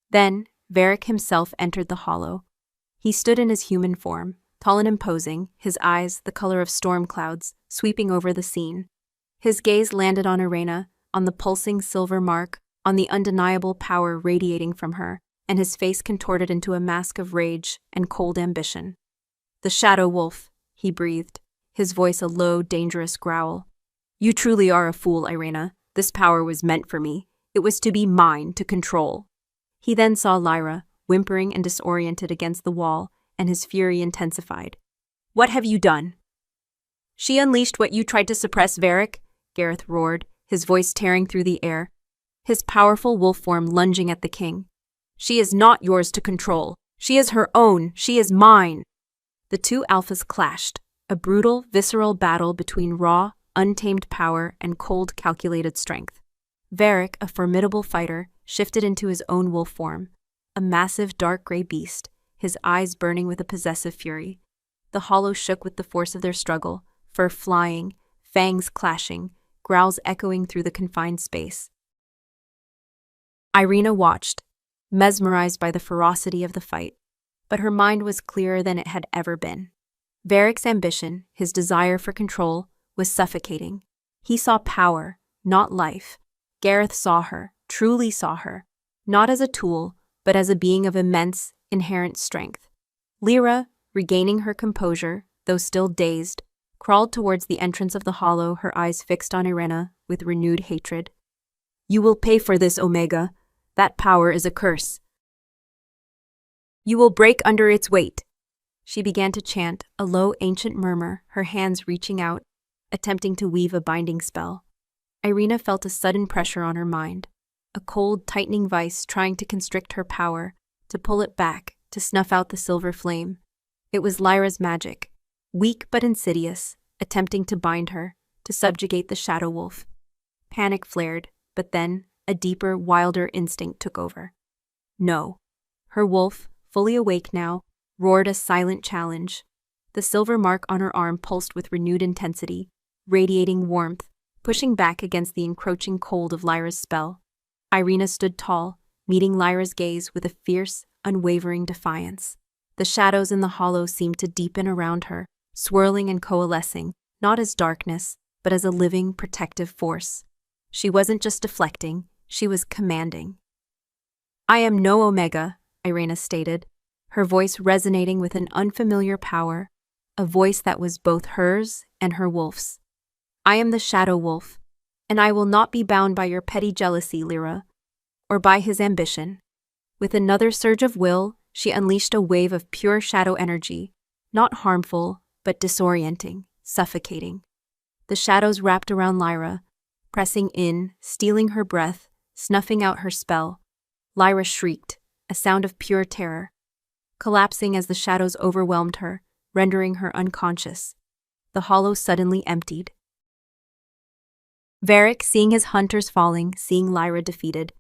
Then, Varric himself entered the hollow. He stood in his human form, tall and imposing, his eyes, the color of storm clouds, sweeping over the scene. His gaze landed on Irina, on the pulsing silver mark, on the undeniable power radiating from her, and his face contorted into a mask of rage and cold ambition. "The Shadow Wolf," he breathed, his voice a low, dangerous growl. "You truly are a fool, Irina. This power was meant for me. It was to be mine, to control." He then saw Lyra, whimpering and disoriented against the wall, and his fury intensified. "What have you done?" "She unleashed what you tried to suppress, Varric," Gareth roared, his voice tearing through the air, his powerful wolf form lunging at the king. "She is not yours to control. She is her own. She is mine." The two alphas clashed, a brutal, visceral battle between raw, untamed power and cold, calculated strength. Varric, a formidable fighter, shifted into his own wolf form, a massive dark gray beast, his eyes burning with a possessive fury. The hollow shook with the force of their struggle, fur flying, fangs clashing, growls echoing through the confined space. Irina watched, mesmerized by the ferocity of the fight, but her mind was clearer than it had ever been. Varric's ambition, his desire for control, was suffocating. He saw power, not life. Gareth saw her, truly saw her, not as a tool, but as a being of immense, inherent strength. Lyra, regaining her composure, though still dazed, crawled towards the entrance of the hollow, her eyes fixed on Irina with renewed hatred. "You will pay for this, Omega. That power is a curse. You will break under its weight." She began to chant, a low, ancient murmur, her hands reaching out, attempting to weave a binding spell. Irina felt a sudden pressure on her mind, a cold, tightening vice trying to constrict her power, to pull it back, to snuff out the silver flame. It was Lyra's magic, weak but insidious, attempting to bind her, to subjugate the shadow wolf. Panic flared, but then a deeper, wilder instinct took over. No. Her wolf, fully awake now, roared a silent challenge. The silver mark on her arm pulsed with renewed intensity, radiating warmth, pushing back against the encroaching cold of Lyra's spell. Irina stood tall, meeting Lyra's gaze with a fierce, unwavering defiance. The shadows in the hollow seemed to deepen around her, swirling and coalescing, not as darkness, but as a living, protective force. She wasn't just deflecting, she was commanding. "I am no Omega," Irina stated, her voice resonating with an unfamiliar power, a voice that was both hers and her wolf's. "I am the Shadow Wolf, and I will not be bound by your petty jealousy, Lyra, or by his ambition." With another surge of will, she unleashed a wave of pure shadow energy, not harmful, but disorienting, suffocating. The shadows wrapped around Lyra, pressing in, stealing her breath, snuffing out her spell. Lyra shrieked, a sound of pure terror, collapsing as the shadows overwhelmed her, rendering her unconscious. The hollow suddenly emptied. Varric, seeing his hunters falling, seeing Lyra defeated,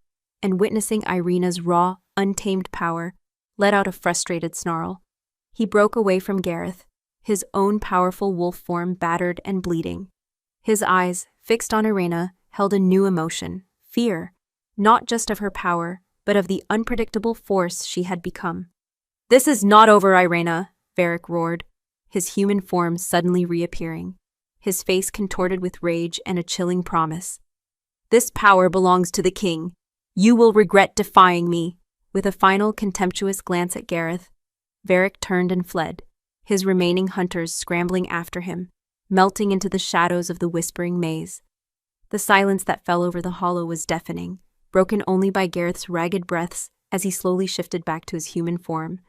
and witnessing Irina's raw, untamed power, let out a frustrated snarl. He broke away from Gareth, his own powerful wolf form battered and bleeding. His eyes, fixed on Irina, held a new emotion, fear, not just of her power, but of the unpredictable force she had become. "This is not over, Irina," Varric roared, his human form suddenly reappearing, his face contorted with rage and a chilling promise. "This power belongs to the king. You will regret defying me." With a final contemptuous glance at Gareth, Varric turned and fled, his remaining hunters scrambling after him, melting into the shadows of the whispering maze. The silence that fell over the hollow was deafening, broken only by Gareth's ragged breaths as he slowly shifted back to his human form,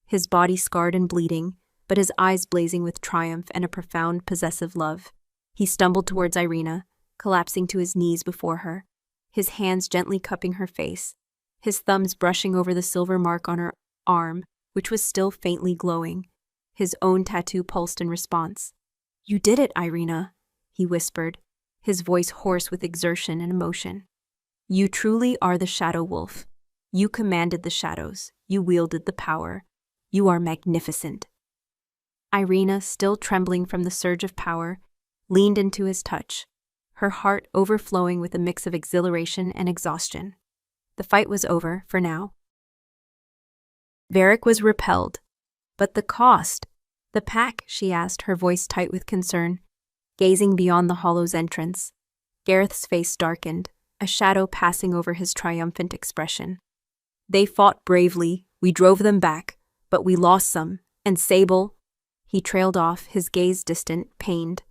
his body scarred and bleeding, but his eyes blazing with triumph and a profound possessive love. He stumbled towards Irina, collapsing to his knees before her, his hands gently cupping her face, his thumbs brushing over the silver mark on her arm, which was still faintly glowing. His own tattoo pulsed in response. "You did it, Irina," he whispered, his voice hoarse with exertion and emotion. "You truly are the Shadow Wolf. You commanded the shadows. You wielded the power. You are magnificent." Irina, still trembling from the surge of power, leaned into his touch, her heart overflowing with a mix of exhilaration and exhaustion. The fight was over, for now. Varric was repelled. "But the cost? The pack?" she asked, her voice tight with concern, gazing beyond the hollow's entrance. Gareth's face darkened, a shadow passing over his triumphant expression. "They fought bravely, we drove them back, but we lost some, and Sable—" He trailed off, his gaze distant, pained.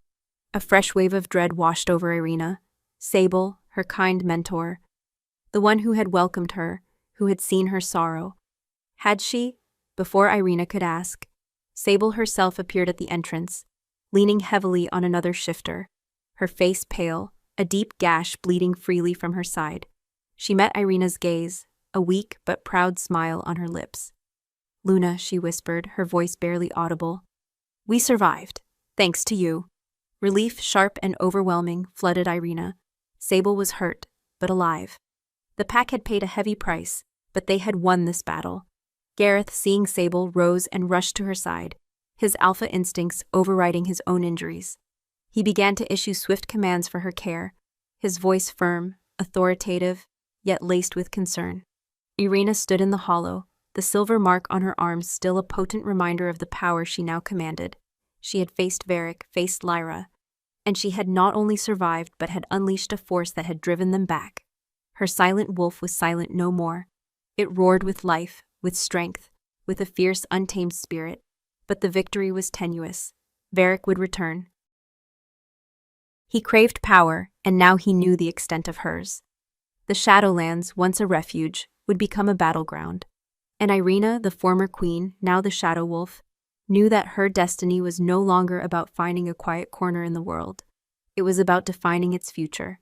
A fresh wave of dread washed over Irina. Sable, her kind mentor, the one who had welcomed her, who had seen her sorrow. Had she? Before Irina could ask, Sable herself appeared at the entrance, leaning heavily on another shifter, her face pale, a deep gash bleeding freely from her side. She met Irina's gaze, a weak but proud smile on her lips. "Luna," she whispered, her voice barely audible. "We survived, thanks to you." Relief, sharp and overwhelming, flooded Irina. Sable was hurt, but alive. The pack had paid a heavy price, but they had won this battle. Gareth, seeing Sable, rose and rushed to her side, his alpha instincts overriding his own injuries. He began to issue swift commands for her care, his voice firm, authoritative, yet laced with concern. Irina stood in the hollow, the silver mark on her arm still a potent reminder of the power she now commanded. She had faced Varric, faced Lyra, and she had not only survived but had unleashed a force that had driven them back. Her silent wolf was silent no more. It roared with life, with strength, with a fierce, untamed spirit, but the victory was tenuous. Varric would return. He craved power, and now he knew the extent of hers. The Shadowlands, once a refuge, would become a battleground. And Irina, the former queen, now the Shadow Wolf, knew that her destiny was no longer about finding a quiet corner in the world. It was about defining its future.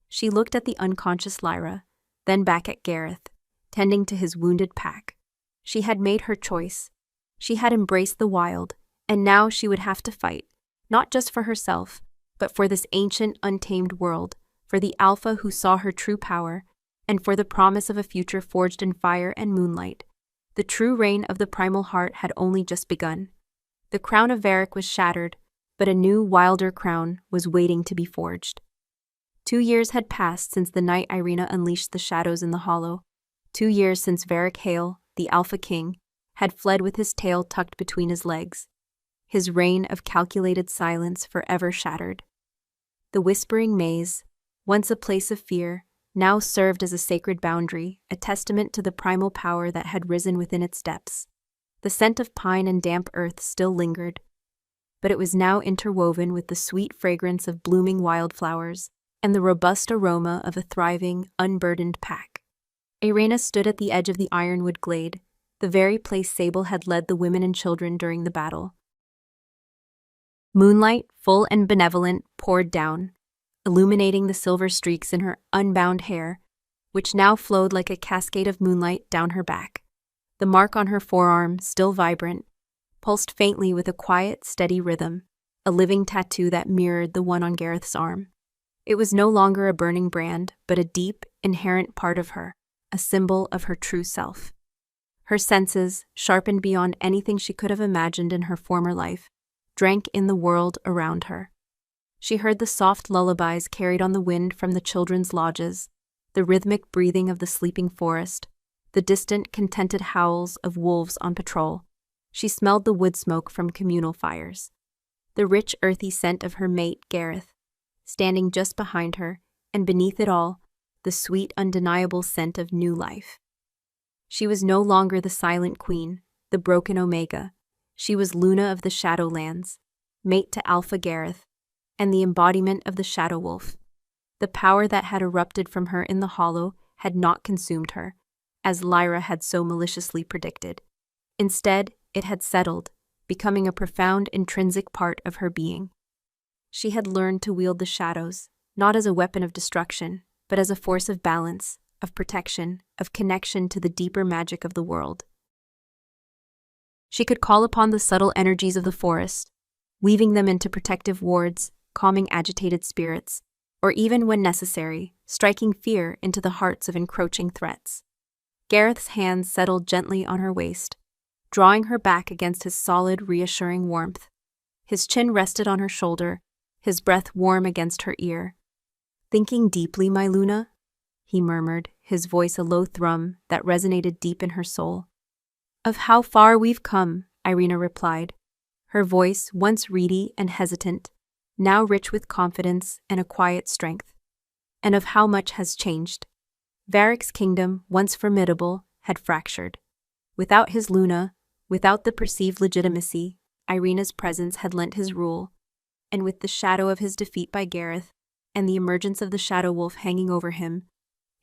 She looked at the unconscious Lyra, then back at Gareth, tending to his wounded pack. She had made her choice. She had embraced the wild, and now she would have to fight, not just for herself, but for this ancient, untamed world, for the Alpha who saw her true power, and for the promise of a future forged in fire and moonlight. The true reign of the primal heart had only just begun. The crown of Varric was shattered, but a new, wilder crown was waiting to be forged. 2 years had passed since the night Irina unleashed the shadows in the hollow. 2 years since Varric Hale, the Alpha King, had fled with his tail tucked between his legs, his reign of calculated silence forever shattered. The Whispering Maze, once a place of fear, now served as a sacred boundary, a testament to the primal power that had risen within its depths. The scent of pine and damp earth still lingered, but it was now interwoven with the sweet fragrance of blooming wildflowers and the robust aroma of a thriving, unburdened pack. Irina stood at the edge of the ironwood glade, the very place Sable had led the women and children during the battle. Moonlight, full and benevolent, poured down, illuminating the silver streaks in her unbound hair, which now flowed like a cascade of moonlight down her back. The mark on her forearm, still vibrant, pulsed faintly with a quiet, steady rhythm, a living tattoo that mirrored the one on Gareth's arm. It was no longer a burning brand, but a deep, inherent part of her, a symbol of her true self. Her senses, sharpened beyond anything she could have imagined in her former life, drank in the world around her. She heard the soft lullabies carried on the wind from the children's lodges, the rhythmic breathing of the sleeping forest, the distant, contented howls of wolves on patrol. She smelled the wood smoke from communal fires, the rich, earthy scent of her mate, Gareth, standing just behind her, and beneath it all, the sweet, undeniable scent of new life. She was no longer the silent queen, the broken Omega. She was Luna of the Shadowlands, mate to Alpha Gareth, and the embodiment of the Shadow Wolf. The power that had erupted from her in the hollow had not consumed her, as Lyra had so maliciously predicted. Instead, it had settled, becoming a profound, intrinsic part of her being. She had learned to wield the shadows, not as a weapon of destruction, but as a force of balance, of protection, of connection to the deeper magic of the world. She could call upon the subtle energies of the forest, weaving them into protective wards, calming agitated spirits, or even, when necessary, striking fear into the hearts of encroaching threats. Gareth's hands settled gently on her waist, drawing her back against his solid, reassuring warmth. His chin rested on her shoulder, his breath warm against her ear. "Thinking deeply, my Luna?" he murmured, his voice a low thrum that resonated deep in her soul. "Of how far we've come," Irina replied, her voice, once reedy and hesitant, now rich with confidence and a quiet strength. "And of how much has changed." Varric's kingdom, once formidable, had fractured. Without his Luna, without the perceived legitimacy, Irina's presence had lent his rule, and with the shadow of his defeat by Gareth and the emergence of the Shadow Wolf hanging over him,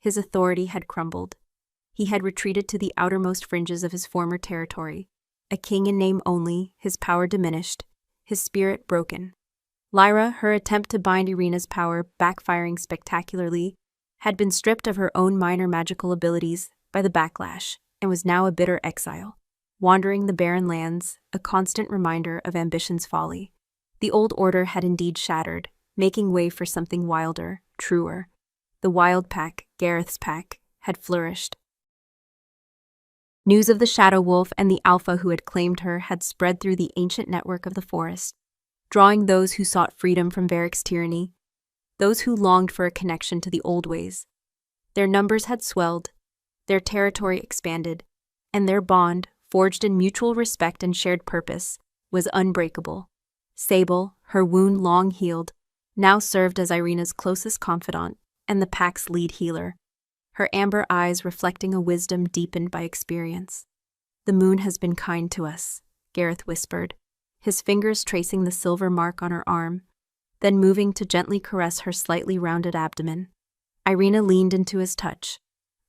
his authority had crumbled. He had retreated to the outermost fringes of his former territory, a king in name only, his power diminished, his spirit broken. Lyra, her attempt to bind Irina's power backfiring spectacularly, had been stripped of her own minor magical abilities by the backlash and was now a bitter exile, wandering the barren lands, a constant reminder of ambition's folly. The old order had indeed shattered, making way for something wilder, truer. The wild pack, Gareth's pack, had flourished. News of the shadow wolf and the alpha who had claimed her had spread through the ancient network of the forest, drawing those who sought freedom from Varric's tyranny, those who longed for a connection to the old ways. Their numbers had swelled, their territory expanded, and their bond, forged in mutual respect and shared purpose, was unbreakable. Sable, her wound long healed, now served as Irina's closest confidant and the pack's lead healer, her amber eyes reflecting a wisdom deepened by experience. "The moon has been kind to us," Gareth whispered, his fingers tracing the silver mark on her arm, then moving to gently caress her slightly rounded abdomen. Irina leaned into his touch,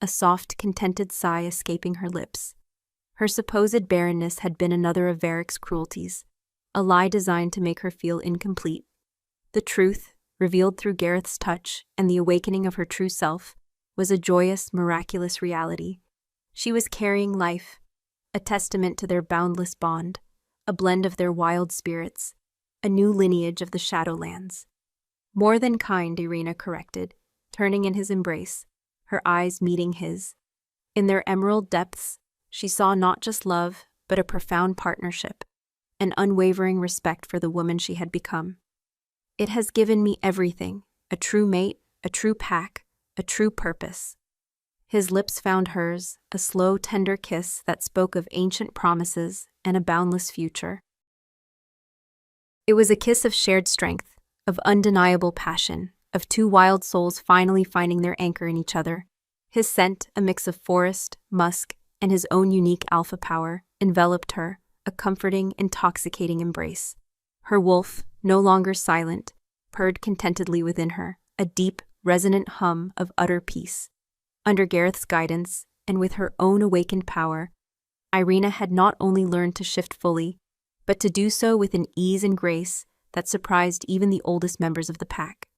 a soft, contented sigh escaping her lips. Her supposed barrenness had been another of Varric's cruelties, a lie designed to make her feel incomplete. The truth, revealed through Gareth's touch and the awakening of her true self, was a joyous, miraculous reality. She was carrying life, a testament to their boundless bond, a blend of their wild spirits, a new lineage of the Shadowlands. "More than kind," Irina corrected, turning in his embrace, her eyes meeting his. In their emerald depths, she saw not just love, but a profound partnership, an unwavering respect for the woman she had become. "It has given me everything, a true mate, a true pack, a true purpose." His lips found hers, a slow, tender kiss that spoke of ancient promises and a boundless future. It was a kiss of shared strength, of undeniable passion, of two wild souls finally finding their anchor in each other. His scent, a mix of forest, musk, and his own unique alpha power, enveloped her, a comforting, intoxicating embrace. Her wolf, no longer silent, purred contentedly within her, a deep, resonant hum of utter peace. Under Gareth's guidance, and with her own awakened power, Irina had not only learned to shift fully, but to do so with an ease and grace that surprised even the oldest members of the pack.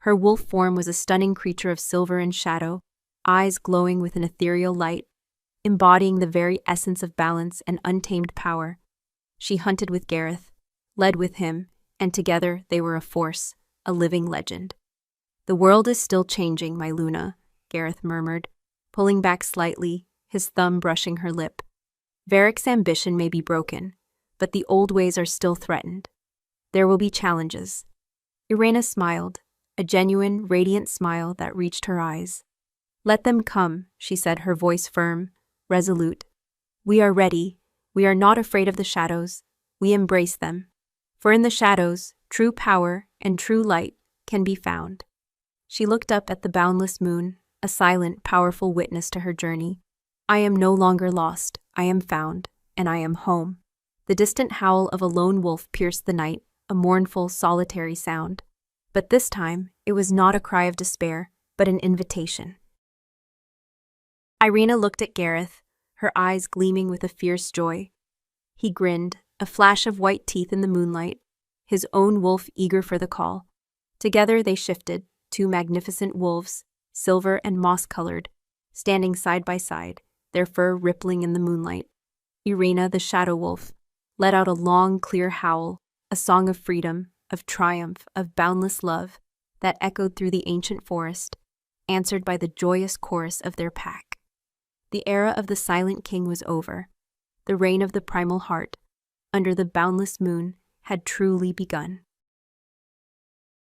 Her wolf form was a stunning creature of silver and shadow, eyes glowing with an ethereal light, embodying the very essence of balance and untamed power. She hunted with Gareth, led with him, and together they were a force, a living legend. "The world is still changing, my Luna," Gareth murmured, pulling back slightly, his thumb brushing her lip. "Varric's ambition may be broken, but the old ways are still threatened. There will be challenges." Irina smiled, a genuine, radiant smile that reached her eyes. "Let them come," she said, her voice firm, resolute. "We are ready. We are not afraid of the shadows. We embrace them. For in the shadows, true power and true light can be found." She looked up at the boundless moon, a silent, powerful witness to her journey. "I am no longer lost. I am found, and I am home." The distant howl of a lone wolf pierced the night, a mournful, solitary sound. But this time, it was not a cry of despair, but an invitation. Irina looked at Gareth, her eyes gleaming with a fierce joy. He grinned, a flash of white teeth in the moonlight, his own wolf eager for the call. Together they shifted, two magnificent wolves, silver and moss-colored, standing side by side, their fur rippling in the moonlight. Irina, the shadow wolf, let out a long, clear howl, a song of freedom, of triumph, of boundless love, that echoed through the ancient forest, answered by the joyous chorus of their pack. The era of the Silent King was over. The reign of the primal heart, under the boundless moon, had truly begun.